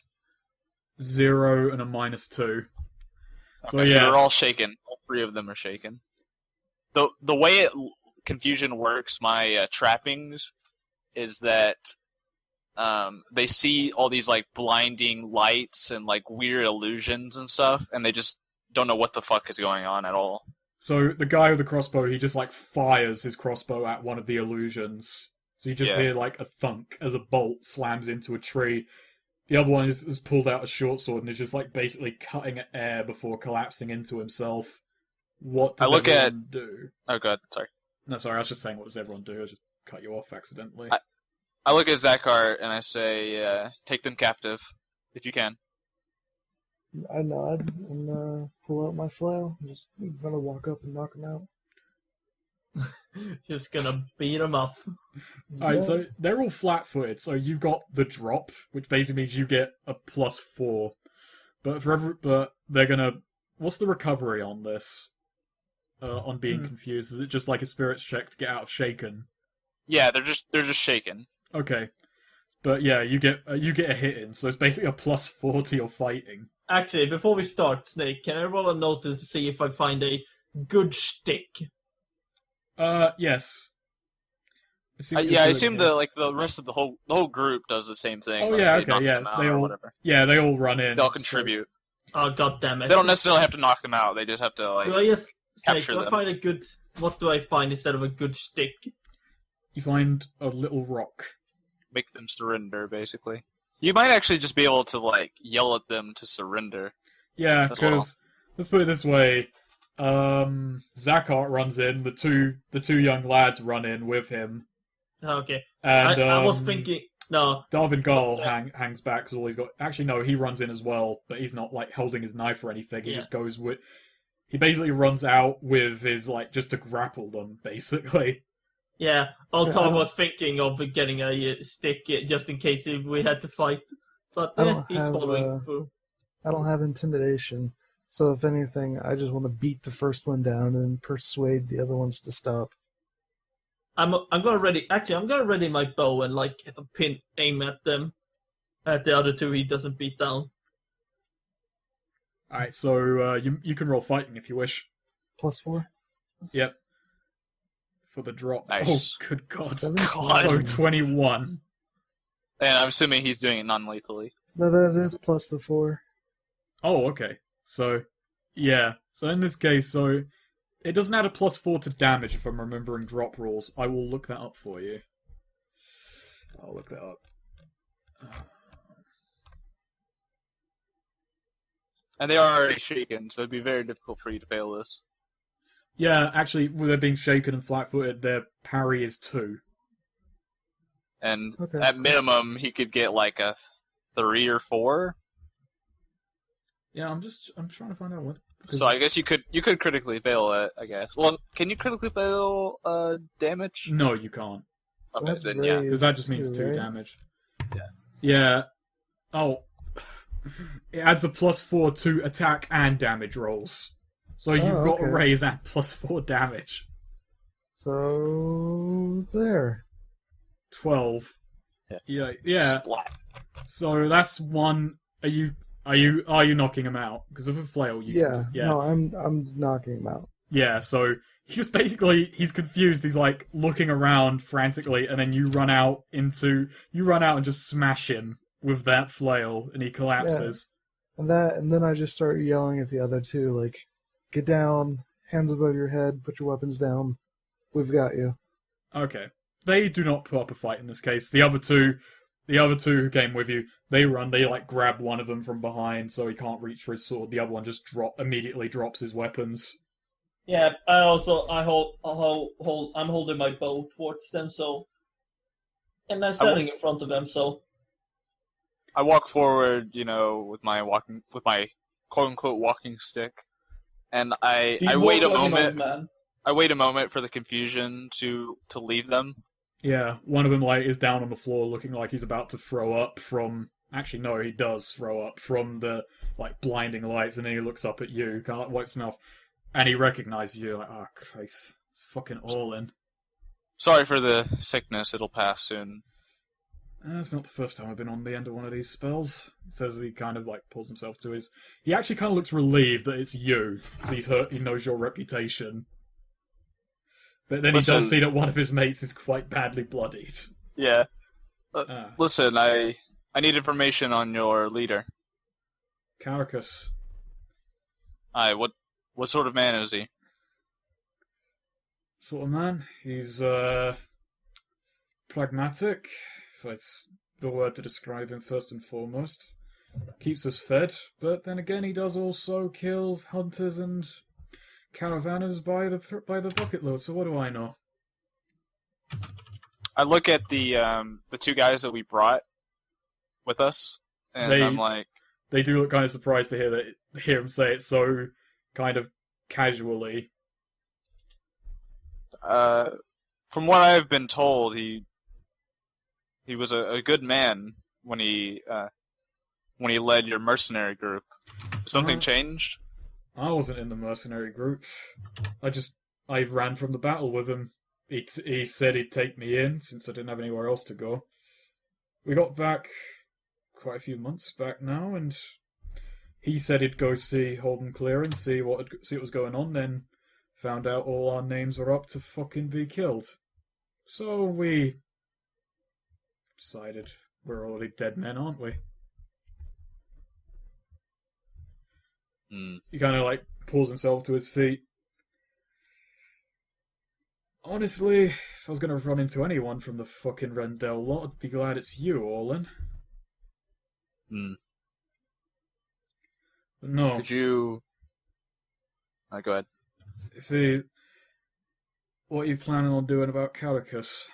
0 and a -2. Okay, So so yeah. they're all shaken. All 3 of them are shaken. The way confusion works, my trappings, is that they see all these like blinding lights and like weird illusions and stuff, and they just don't know what the fuck is going on at all. So the guy with the crossbow, he just like fires his crossbow at one of the illusions. So you just hear like a thunk as a bolt slams into a tree. The other one has pulled out a short sword and is just like basically cutting at air before collapsing into himself. What does everyone do? Oh god, sorry. No, sorry, I was just saying what does everyone do? I just cut you off accidentally. I look at Zakar and I say, take them captive, if you can. I nod and pull out my flail. I'm just gonna walk up and knock him out. Just gonna beat him up. Alright, so they're all flat-footed, so you got the drop, which basically means you get a +4. But they're gonna... What's the recovery on this? On being confused? Is it just like a spirits check to get out of shaken? Yeah, they're just shaken. Okay. But yeah, you get a hit in, so it's basically a +4 to your fighting. Actually, before we start, Snake, can I roll a notice to see if I find a good shtick? Yes. I assume the rest of the whole group does the same thing. Oh like, yeah, they knock okay, yeah. them out They or all whatever. Yeah, they all run in. They'll contribute. Oh god damn it! They don't necessarily have to knock them out. They just have to like. Do I just Snake? capture Do I them. find a good? What do I find instead of a good shtick? You find a little rock. Make them surrender, basically. You might actually just be able to like yell at them to surrender. Yeah, as well. because let's put it this way: Zakart runs in. The two young lads run in with him, Okay, and I was thinking. No, Darvin Gull hangs back because all he's got. Actually, no, he runs in as well, but he's not like holding his knife or anything. He just goes with. He basically runs out with his like just to grapple them, basically. yeah. All So, Tom was thinking of getting a stick just in case if we had to fight, but I don't he's have, following through. I don't have intimidation, so if anything, I just want to beat the first one down and persuade the other ones to stop. I'm gonna ready. Actually, I'm gonna ready my bow and like aim at them. At the other two, he doesn't beat down. All right, so you can roll fighting if you wish. +4? Yep. For the drop. Nice. Oh, good God. 17. So 21. And I'm assuming he's doing it non-lethally. No, that is plus the 4. Oh, okay. So, yeah. So in this case, so it doesn't add a +4 to damage if I'm remembering drop rules. I will look that up for you. I'll look that up. And they are already shaken, so it'd be very difficult for you to fail this. Yeah, actually, with them being shaken and flat-footed, their parry is 2. and Okay. at minimum he could get like a 3 or 4. Yeah, I'm trying to find out what. So I guess you could critically fail it. I guess. Well, can you critically fail damage? No, you can't. Okay, That's then yeah. Because that just means too, 2 right? damage. Yeah. Yeah. Oh. It adds a +4 to attack and damage rolls. So you've got a okay. raise and +4 damage. So there. 12. Yeah. Yeah. Splat. So that's one. Are you knocking him out? Because of a flail, you Yeah. yeah. No, I'm knocking him out. Yeah, so he's confused. He's like looking around frantically, and then you run out and just smash him with that flail, and he collapses. And then I just start yelling at the other two, like, get down, hands above your head, put your weapons down. We've got you. Okay, they do not put up a fight in this case. The other two who came with you, they run. They like grab one of them from behind, so he can't reach for his sword. The other one just immediately drops his weapons. Yeah, I'm holding my bow towards them, so, and I'm standing in front of them, so. I walk forward, with my quote unquote walking stick, and I wait a moment. I wait a moment for the confusion to leave them. Yeah, one of them is down on the floor, looking like he's about to throw up from. Actually, no, he does throw up from the blinding lights, and then he looks up at you, kind of wipes his mouth, and he recognizes you. Like, oh Christ, it's fucking all in. Sorry for the sickness; it'll pass soon. It's not the first time I've been on the end of one of these spells. He says he kind of pulls himself to his. He actually kind of looks relieved that it's you, because he's hurt. He knows your reputation. But then he does see that one of his mates is quite badly bloodied. Yeah. Listen, I need information on your leader. Caracus. Aye, what sort of man is he? Sort of man. He's pragmatic, if that's the word to describe him first and foremost. Keeps us fed, but then again he does also kill hunters and caravanners by the bucket load, so what do I know? I look at the 2 guys that we brought with us, and I'm like... They do look kind of surprised to hear him say it so kind of casually. From what I've been told, he was a good man when he led your mercenary group. Something changed? I wasn't in the mercenary group. I ran from the battle with him. He said he'd take me in since I didn't have anywhere else to go. We got back quite a few months back now, and he said he'd go see Holden Clear and see what was going on. Then found out all our names were up to fucking be killed. So we decided we're already dead men, aren't we? He kind of pulls himself to his feet. Honestly, if I was going to run into anyone from the fucking Rendell lot, I'd be glad it's you, Orlin. But no. Could you... go ahead. What are you planning on doing about Caracus?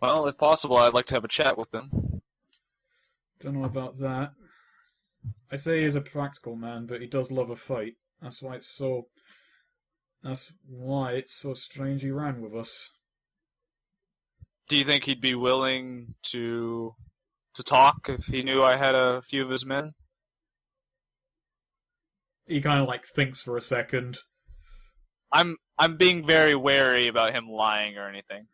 Well, if possible, I'd like to have a chat with them. Don't know about that. I say he's a practical man, but he does love a fight. That's why it's so strange he ran with us. Do you think he'd be willing to talk if he knew I had a few of his men? He kind of thinks for a second. I'm being very wary about him lying or anything.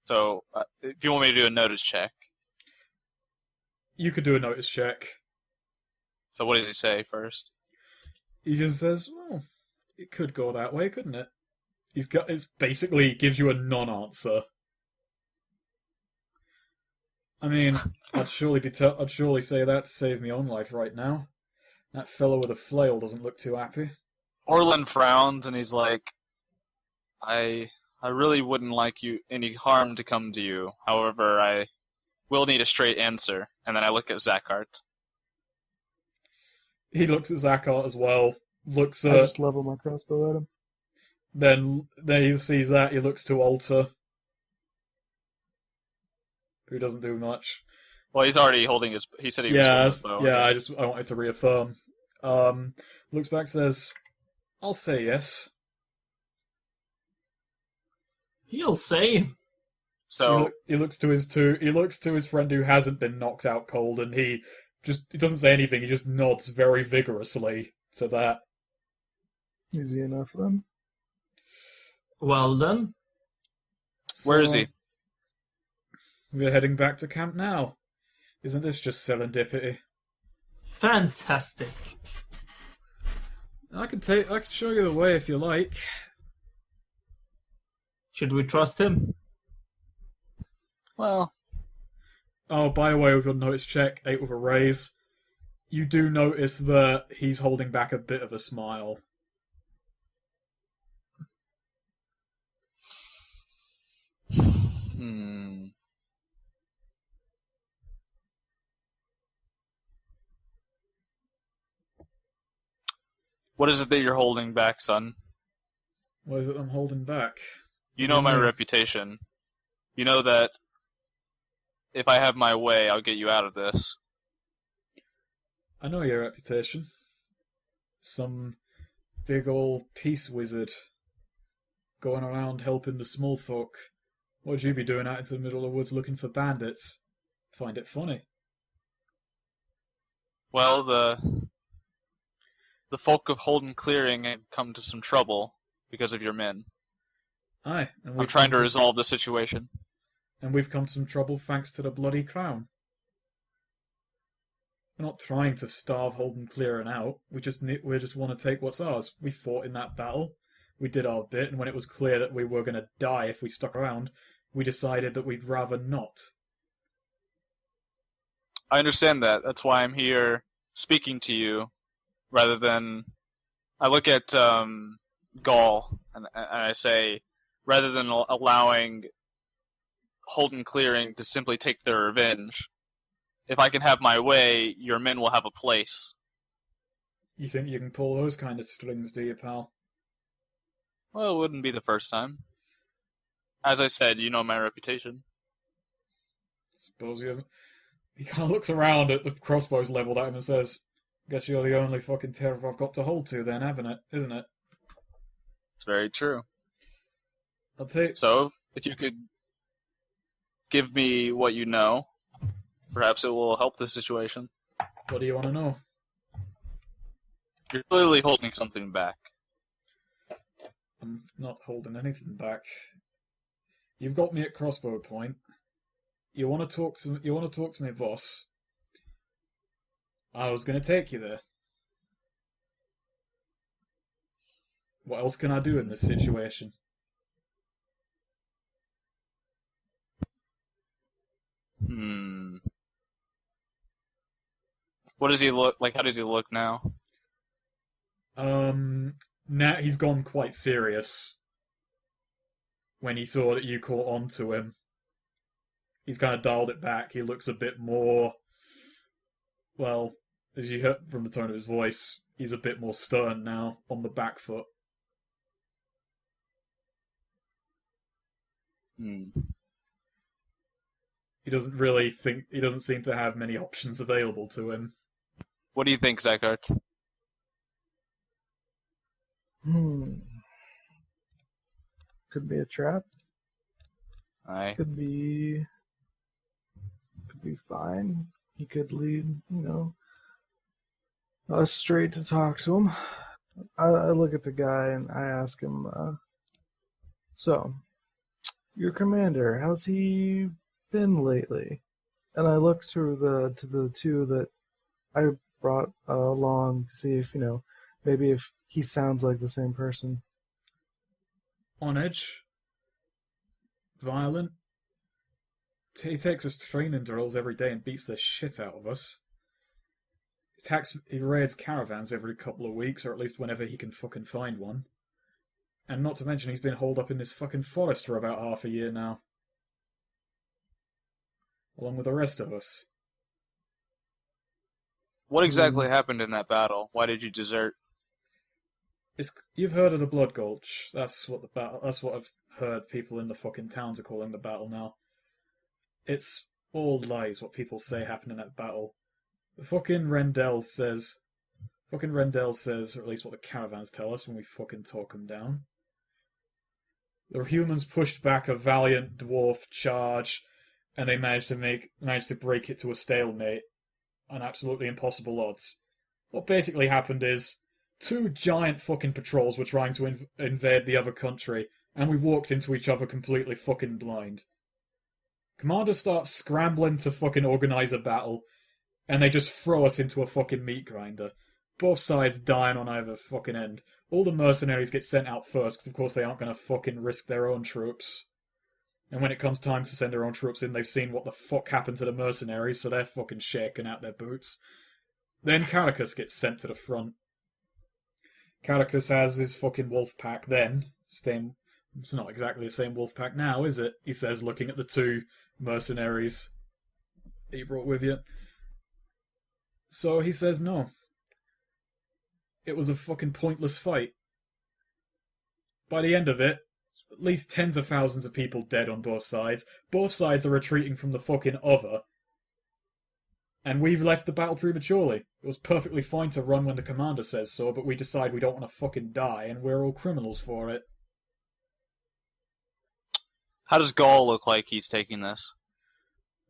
So, if you want me to do a notice check. You could do a notice check. So what does he say first? He just says, well, it could go that way, couldn't it? It's basically gives you a non-answer. I mean, I'd surely say that to save my own life right now. That fellow with a flail doesn't look too happy. Orlin frowns and he's like, I really wouldn't like any harm to come to you. However, I will need a straight answer. And then I look at Zachart. He looks at Zachart as well. I just level my crossbow at him. Then he sees that, he looks to Alter. who doesn't do much. Well, he's already holding his. He said he was holding his bow. I wanted to reaffirm. Looks back, says, "I'll say yes." He'll say. So He looks to his friend who hasn't been knocked out cold, and he doesn't say anything. He just nods very vigorously to that. Easy enough then. Well then. where is he? We're heading back to camp now. Isn't this just serendipity? Fantastic. I can show you the way if you like. Should we trust him? Well, Oh, by the way, with your notice check, 8 with a raise, you do notice that he's holding back a bit of a smile. hmm. What is it that you're holding back, son? What is it I'm holding back? You know my mean? reputation. You know that if I have my way, I'll get you out of this. I know your reputation. Some big ol' peace wizard going around helping the small folk. What'd you be doing out into the middle of the woods looking for bandits? Find it funny. Well, the folk of Holden Clearing have come to some trouble because of your men. Aye, and I'm trying to resolve the situation. And we've come to some trouble thanks to the bloody crown. We're not trying to starve Holden Clearing out. We just want to take what's ours. We fought in that battle. We did our bit, and when it was clear that we were going to die if we stuck around, we decided that we'd rather not. I understand that. That's why I'm here speaking to you, rather than... I look at Gaul, and I say, rather than allowing Holden Clearing to simply take their revenge, if I can have my way, your men will have a place. You think you can pull those kind of strings, do you, pal? Well, it wouldn't be the first time. As I said, you know my reputation. Suppose you haven't. He kind of looks around at the crossbows leveled at him and says, "Guess you're the only fucking terror I've got to hold to then, haven't it? Isn't it?" It's very true. I'll take... So, if you could give me what you know, perhaps it will help the situation. What do you want to know? You're clearly holding something back. I'm not holding anything back. You've got me at crossbow point. You want to talk to me, boss? I was going to take you there. What else can I do in this situation? What does he look like? How does he look now? Now he's gone quite serious. When he saw that you caught on to him, he's kind of dialed it back. He looks a bit more, well, as you heard from the tone of his voice, he's a bit more stern now, on the back foot. He doesn't seem to have many options available to him. What do you think, Zychart? Could be a trap. Aye. Could be fine. He could lead, us straight to talk to him. I look at the guy and I ask him, so, your commander, how's he been lately? And I look to the two that I brought along to see if, maybe if he sounds like the same person. On edge. Violent. He takes us to training drills every day and beats the shit out of us. He raids caravans every couple of weeks, or at least whenever he can fucking find one. And not to mention he's been holed up in this fucking forest for about half a year now. Along with the rest of us. What exactly happened in that battle? Why did you desert? You've heard of the Blood Gulch. That's what I've heard people in the fucking towns are calling the battle now. It's All lies what people say happened in that battle. Fucking Rendell says, or at least what the caravans tell us when we fucking talk them down. The humans pushed back a valiant dwarf charge, and they managed to break it to a stalemate on absolutely impossible odds. What basically happened is 2 giant fucking patrols were trying to invade the other country, and we walked into each other completely fucking blind. Commander starts scrambling to fucking organize a battle, and they just throw us into a fucking meat grinder. Both sides dying on either fucking end. All the mercenaries get sent out first, because of course they aren't going to fucking risk their own troops. And when it comes time to send their own troops in, they've seen what the fuck happened to the mercenaries, so they're fucking shaking out their boots. Then Calicus gets sent to the front. Calicus has his fucking wolf pack then. It's not exactly the same wolf pack now, is it? He says, looking at the 2 mercenaries that you brought with you. So he says no. It was a fucking pointless fight. By the end of it, at least tens of thousands of people dead on both sides. Both sides are retreating from the fucking other. And we've left the battle prematurely. It was perfectly fine to run when the commander says so, but we decide we don't want to fucking die, and we're all criminals for it. How does Gaul look like he's taking this?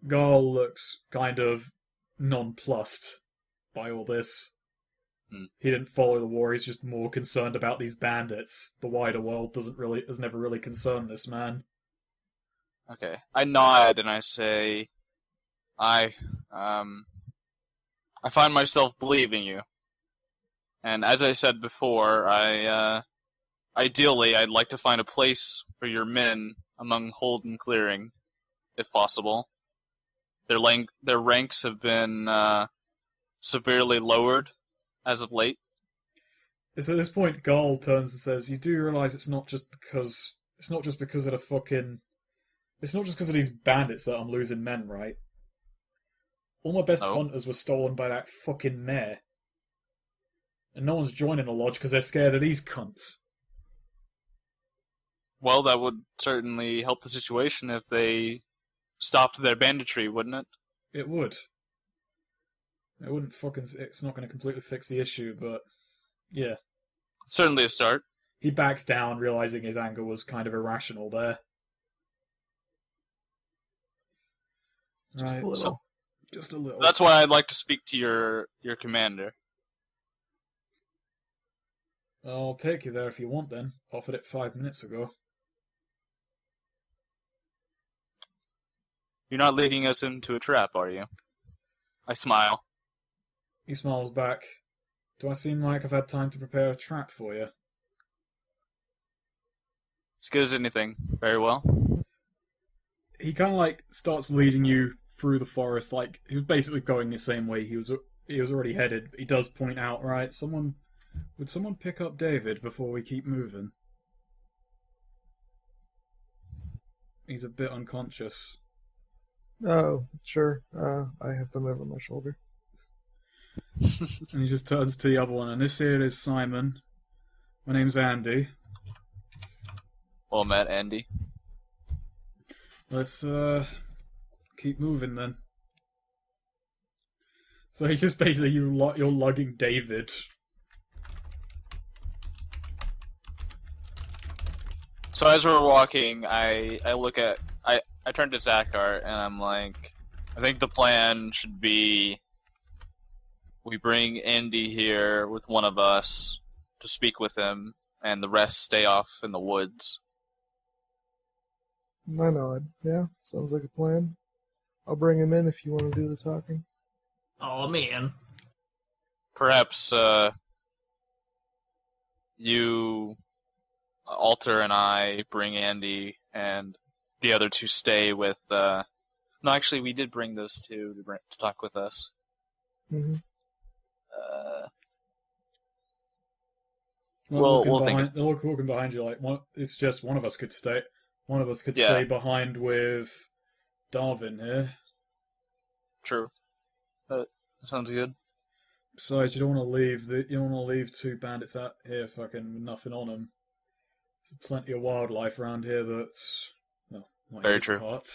Gaul looks kind of nonplussed by all this. He didn't follow the war, he's just more concerned about these bandits. The wider world has never really concerned this man. Okay. I nod and I say, I find myself believing you. And as I said before, ideally I'd like to find a place for your men among Holden Clearing, if possible. Their ranks have been severely lowered as of late. It's at this point Gaul turns and says, "You do realize it's not just because of these bandits that I'm losing men, right? All my best hunters were stolen by that fucking mare. And no one's joining the lodge because they're scared of these cunts." Well, that would certainly help the situation if they stopped their banditry, wouldn't it? It would. It's not going to completely fix the issue, but yeah. Certainly a start. He backs down, realizing his anger was kind of irrational there. Just a little. Just a little. That's why I'd like to speak to your commander. I'll take you there if you want then. Offered it 5 minutes ago. You're not leading us into a trap, are you? I smile. He smiles back. Do I seem like I've had time to prepare a trap for you? As good as anything. Very well. He kind of starts leading you through the forest. He was basically going the same way he was already headed. But he does point out, right, would someone pick up David before we keep moving? He's a bit unconscious. Oh, sure. I have them over my shoulder. And he just turns to the other one, and this here is Simon. My name's Andy. Well met, Andy. Let's keep moving then. So he's just basically you're lugging David. So as we're walking, I turn to Zakar and I'm like, I think the plan should be we bring Andy here with one of us to speak with him, and the rest stay off in the woods. I nod. Yeah, sounds like a plan. I'll bring him in if you want to do the talking. Oh man. Perhaps you, Alter, and I bring Andy, and the other 2 stay with. No, actually, we did bring those 2 to talk with us. Mm-hmm. We'll think. They're walking behind you. It's just one of us could stay. One of us could stay behind with Darwin here. True. That sounds good. Besides, you don't want to leave 2 bandits out here fucking with nothing on them. There's plenty of wildlife around here that's, well, like very this true. Part.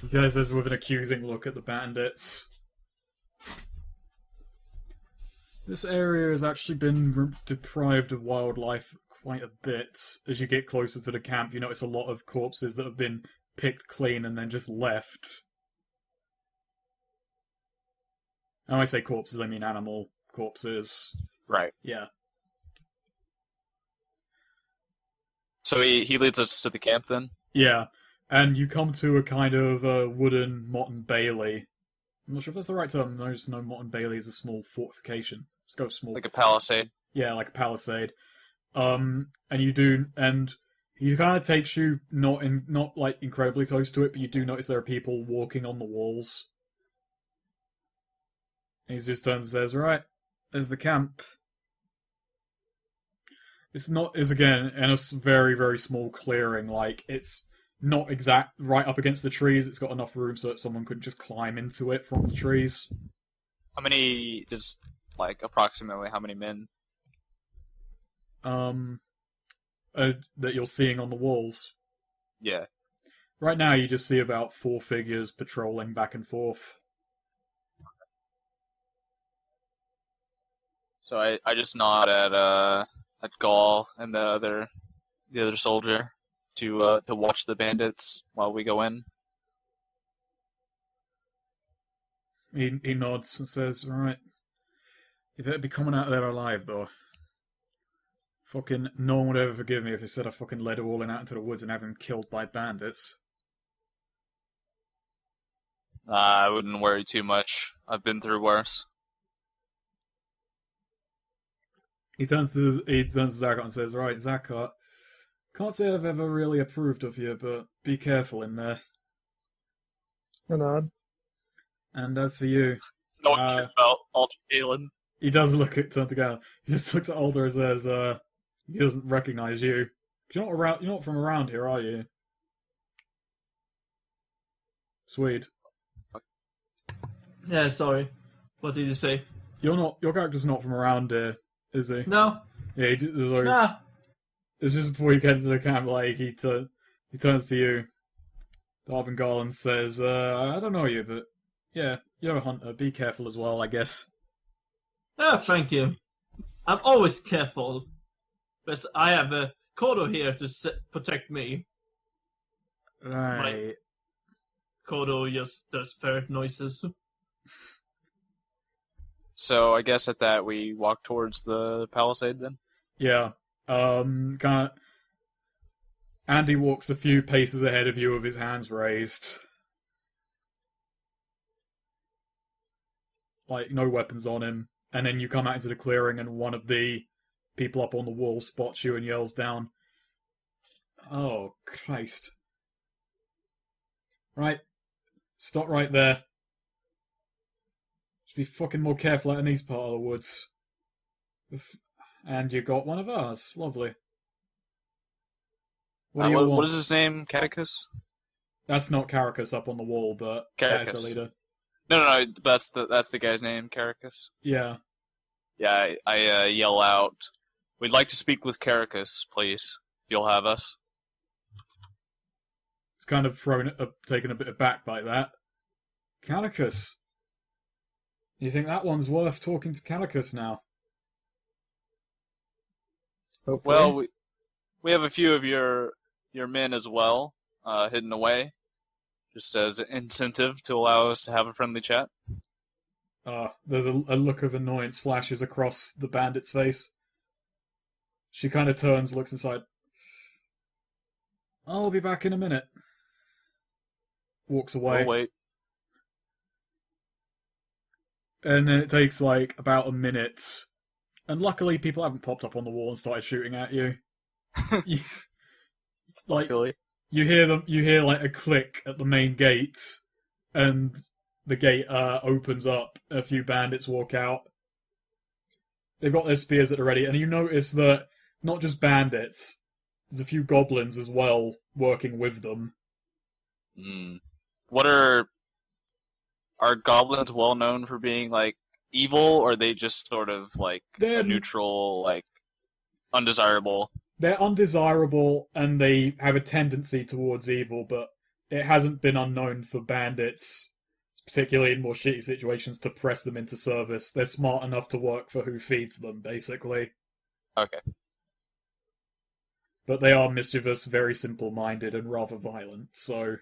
He goes with an accusing look at the bandits. This area has actually been deprived of wildlife quite a bit. As you get closer to the camp, you notice a lot of corpses that have been picked clean and then just left. And when I say corpses, I mean animal corpses. Right. Yeah. So he leads us to the camp then? Yeah. And you come to a kind of wooden motte and bailey. I'm not sure if that's the right term. No, motte and bailey is a small fortification. Let's go small. Like a palisade? Yeah, like a palisade. And he kind of takes you not like incredibly close to it, but you do notice there are people walking on the walls. And he just turns and says, "Right, there's the camp." It's again in a very, very small clearing. Like, it's not exact right up against the trees. It's got enough room so that someone could just climb into it from the trees. How many, just like approximately how many men? That you're seeing on the walls. Yeah. Right now, you just see about 4 figures patrolling back and forth. So I just nod at Gaul and the other soldier to watch the bandits while we go in. He nods and says, "Right, you better be coming out of there alive, though. Fucking no one would ever forgive me if they said I fucking led Orlin out into the woods and have him killed by bandits." I wouldn't worry too much. I've been through worse. He turns to Zakot and says, "Right, Zakot, can't say I've ever really approved of you, but be careful in there. A nod. And as for you," No one cares about Alder Galen. he does turn to Galen. He just looks at Alder and says, he doesn't recognize you. You're not from around here, are you? Swede. Yeah, sorry. What did you say? Your character's not from around here, is he? No. Yeah, so Nah. it's just before you get into the camp, like, he turns to you, Darvin Garland says, "I don't know you, but yeah, you're a hunter. Be careful as well, I guess." Oh, thank you. I'm always careful. But I have a Kodo here to protect me. Right. Kodo just does ferret noises. So I guess at that we walk towards the palisade then? Yeah. Andy walks a few paces ahead of you with his hands raised. Like, no weapons on him. And then you come out into the clearing and one of the people up on the wall spots you and yells down, "Oh, Christ. Right. Stop right there. Just be fucking more careful out in these part of the woods. And you got one of ours. Lovely. What do you want?" What is his name? Catechus? That's not Caracas up on the wall, but that's the Caracas. leader. No, that's the guy's name, Caracus. Yeah. Yeah, I yell out, "We'd like to speak with Caracus, please. If you'll have us." It's kind of taken a bit aback by that. Calicus. You think that one's worth talking to Calicus now? Hopefully. Well, we have a few of your men as well, hidden away, just as an incentive to allow us to have a friendly chat. There's a look of annoyance flashes across the bandit's face. She kind of turns, looks inside. "I'll be back in a minute." Walks away. We'll wait. And then it takes like about a minute. And luckily people haven't popped up on the wall and started shooting at you. Like, Really? you hear like a click at the main gate, and the gate opens up, a few bandits walk out. They've got their spears at the ready, and you notice that not just bandits, there's a few goblins as well working with them. What are goblins well known for being like evil, or are they just sort of like They're a neutral, like undesirable? They're undesirable, and they have a tendency towards evil, but it hasn't been unknown for bandits, particularly in more shitty situations, to press them into service. They're smart enough to work for who feeds them, basically. Okay. But they are mischievous, very simple-minded, and rather violent, so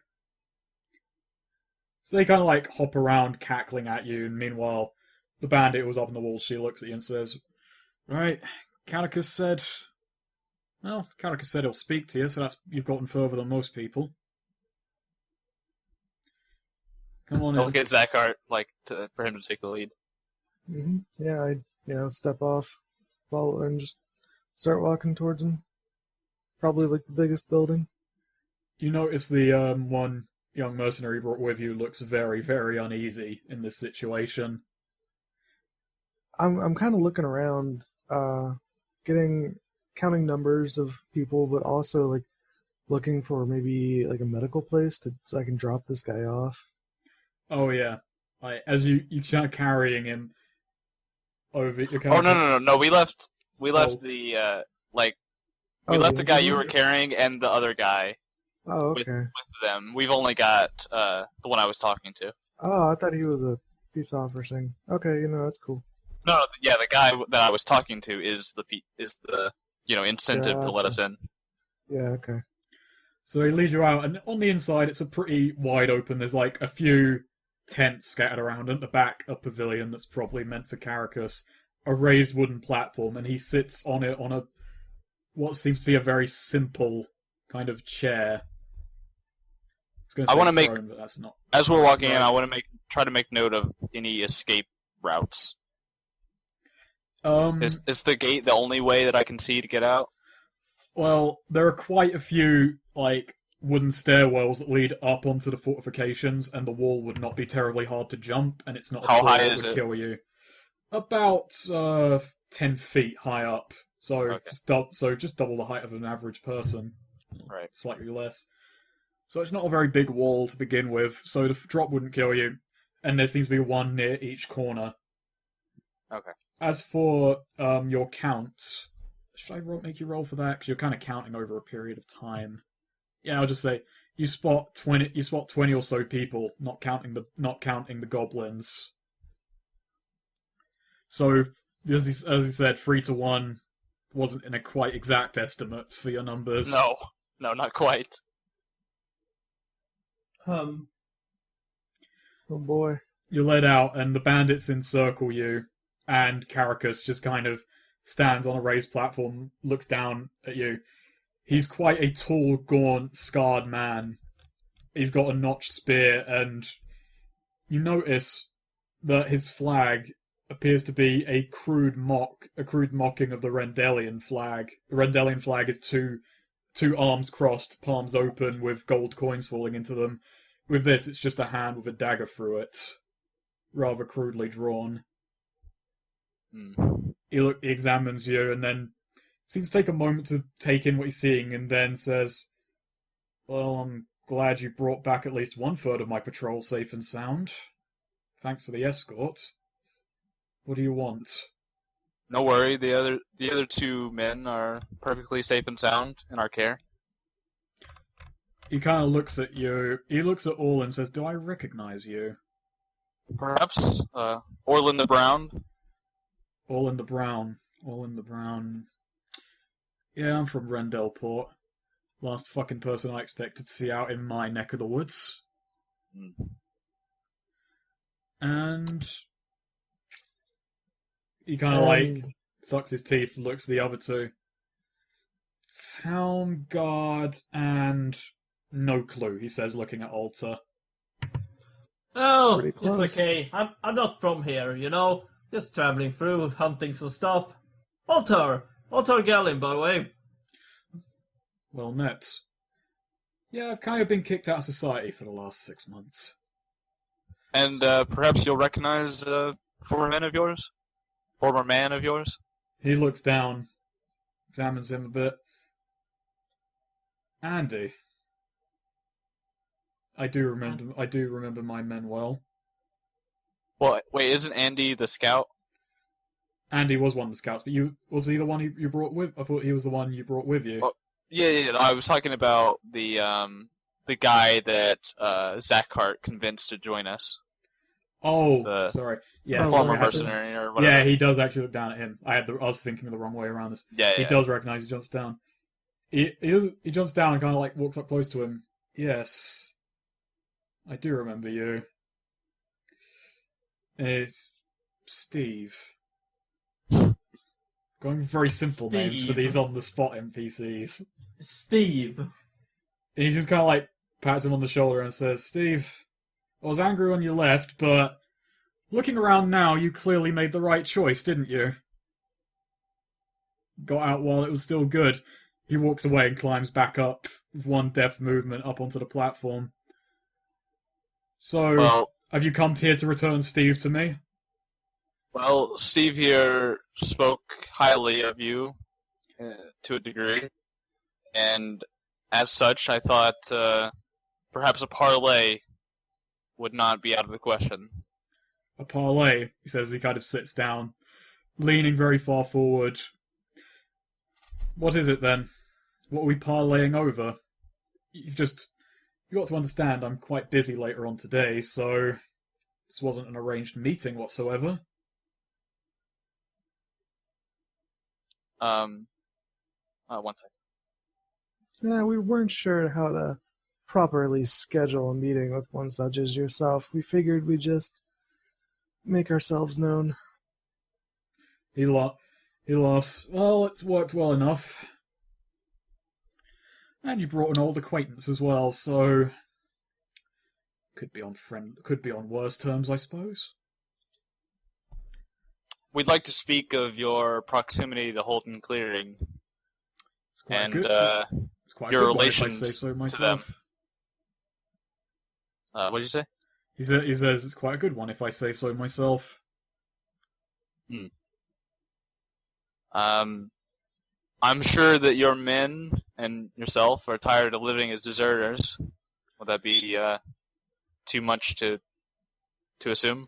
they kind of like hop around cackling at you, and meanwhile, the bandit who was up on the wall, she looks at you and says, "Right, Catechus said he'll speak to you, so you've gotten further than most people. Come on I'll in." get Zachart, for him to take the lead. Yeah, I step off, follow, and just start walking towards him. Probably like the biggest building. You notice the one young mercenary you brought with you looks very, very uneasy in this situation. I'm kind of looking around, counting numbers of people, but also like looking for maybe like a medical place so I can drop this guy off. Oh yeah, as you kind of carrying him over. You're kind Oh of, no! We left Oh. the Oh, left the guy you other were one? carrying and the other guy Oh, with okay. them. We've only got the one I was talking to. Oh, I thought he was a peace offering. Okay, that's cool. No, yeah, the guy that I was talking to is the incentive to let Gotcha. us in. Yeah, okay. So they lead you out, and on the inside, it's a pretty wide open. There's like a few tents scattered around. At the back, a pavilion that's probably meant for Caracus, a raised wooden platform, and he sits on it on what seems to be a very simple kind of chair. I want to make, but that's not. as we're walking in, I Right. want to try to make note of any escape routes. Is the gate the only way that I can see to get out? Well, there are quite a few wooden stairwells that lead up onto the fortifications, and the wall would not be terribly hard to jump, and it's not a How floor high that is would it? kill you. About 10 feet high up, so Okay. just double the height of an average person, Right. slightly less. So it's not a very big wall to begin with, so the drop wouldn't kill you, and there seems to be one near each corner. Okay. As for your count, should I make you roll for that? Because you're kind of counting over a period of time. Yeah, I'll just say you spot 20. You spot 20 or so people, not counting the goblins. So as he said, 3-1 wasn't in a quite exact estimate for your numbers. No, not quite. Oh boy. You're led out, and the bandits encircle you, and Caracus just kind of stands on a raised platform, looks down at you. He's quite a tall, gaunt, scarred man. He's got a notched spear, and you notice that his flag appears to be a crude mocking of the Rendelian flag. The Rendelian flag is two arms crossed, palms open, with gold coins falling into them. With this, it's just a hand with a dagger through it, rather crudely drawn. He examines you, and then seems to take a moment to take in what he's seeing, and then says, "Well, I'm glad you brought back at least 1/3 of my patrol safe and sound. Thanks for the escort. What do you want?" No worry, the other two men are perfectly safe and sound in our care. He kind of looks at you. He looks at all and says, "Do I recognize you?" Perhaps Orlin the Brown. All in the brown. Yeah, I'm from Rendelport. Last fucking person I expected to see out in my neck of the woods. And he kind of sucks his teeth and looks at the other two. Town guard and no clue, he says, looking at Alta. Oh, Pretty it's close. okay. I'm not from here, Just traveling through, hunting some stuff. Altar Gallin, by the way. Well met. Yeah, I've kind of been kicked out of society for the last 6 months. And perhaps you'll recognize former man of yours? He looks down, examines him a bit. Andy. I do remember my men well. Well, wait, isn't Andy the scout? Andy was one of the scouts, but was he the one you brought with? I thought he was the one you brought with you. Oh, yeah. I was talking about the the guy that Zach Hart convinced to join us. Oh, sorry. Yeah, Oh, Former I had to- mercenary or whatever. Yeah, he does actually look down at him. I was thinking the wrong way around this. Yeah, He yeah. does recognize he jumps down. He jumps down and kind of like walks up close to him. Yes, I do remember you. It's Steve. Going very simple names for Steve. these on the spot NPCs. Steve. And he just kind of like pats him on the shoulder and says, "Steve, I was angry when you left, but looking around now, you clearly made the right choice, didn't you? Got out while it was still good." He walks away and climbs back up with one deft movement up onto the platform. So, Well, have you come here to return Steve to me? well, Steve here spoke highly of you to a degree, and as such, I thought perhaps a parlay would not be out of the question. A parlay, he says. He kind of sits down, leaning very far forward. What is it then? What are we parlaying over? You got to understand I'm quite busy later on today, so this wasn't an arranged meeting whatsoever. One second. Yeah, we weren't sure how to properly schedule a meeting with one such as yourself. We figured we'd just make ourselves known. He laughs. Well, it's worked well enough. And you brought an old acquaintance as well, so could be on worse terms, I suppose. We'd like to speak of your proximity to Holton Clearing It's quite and good. It's quite your a good one, if I relations say so to myself. what did you say? He says it's quite a good one, if I say so myself. I'm sure that your men and yourself are tired of living as deserters. Would that be too much to assume?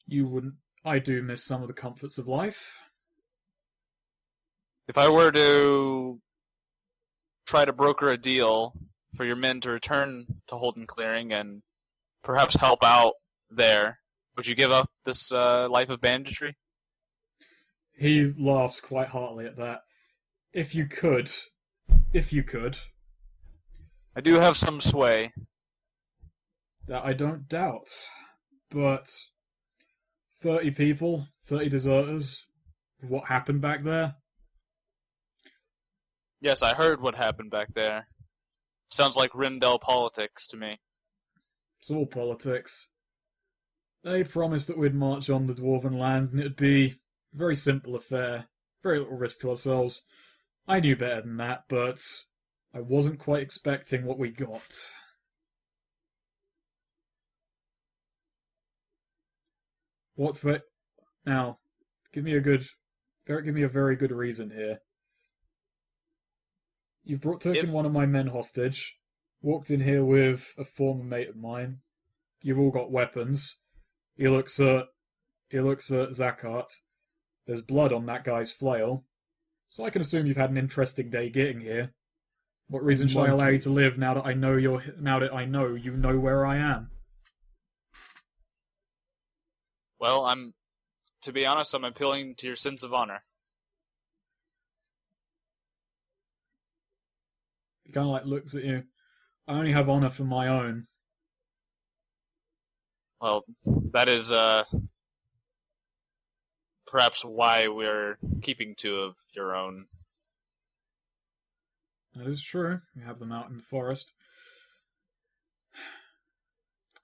You wouldn't. I do miss some of the comforts of life. If I were to try to broker a deal for your men to return to Holton Clearing and perhaps help out there, would you give up this life of banditry? He laughs quite heartily at that. If you could. I do have some sway. That I don't doubt. But 30 people, 30 deserters, what happened back there? Yes, I heard what happened back there. Sounds like Rindell politics to me. It's all politics. They promised that we'd march on the Dwarven lands and it'd be a very simple affair. Very little risk to ourselves. I knew better than that, but I wasn't quite expecting what we got. Now, give me a very good reason here. You've taken one of my men hostage, walked in here with a former mate of mine. You've all got weapons. He looks at Zakhart. There's blood on that guy's flail. So I can assume you've had an interesting day getting here. What reason should I allow you to live now that I know you know where I am? Well, to be honest, I'm appealing to your sense of honor. He kind of like looks at you. I only have honor for my own. Well, that is perhaps why we're keeping two of your own. That is true. We have them out in the forest.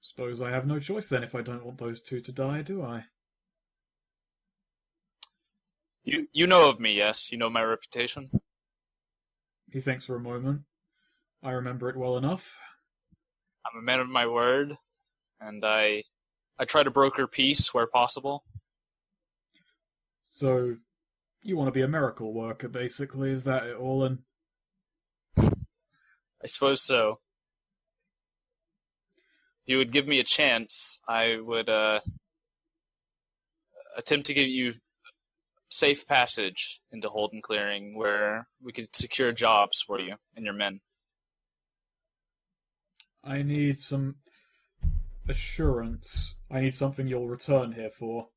Suppose I have no choice then if I don't want those two to die, do I? You know of me, yes? You know my reputation? He thinks for a moment. I remember it well enough. I'm a man of my word, and I try to broker peace where possible. So, you want to be a miracle worker, basically, is that it, Orlin? I suppose so. If you would give me a chance, I would attempt to give you safe passage into Holden Clearing, where we could secure jobs for you and your men. I need some assurance. I need something you'll return here for.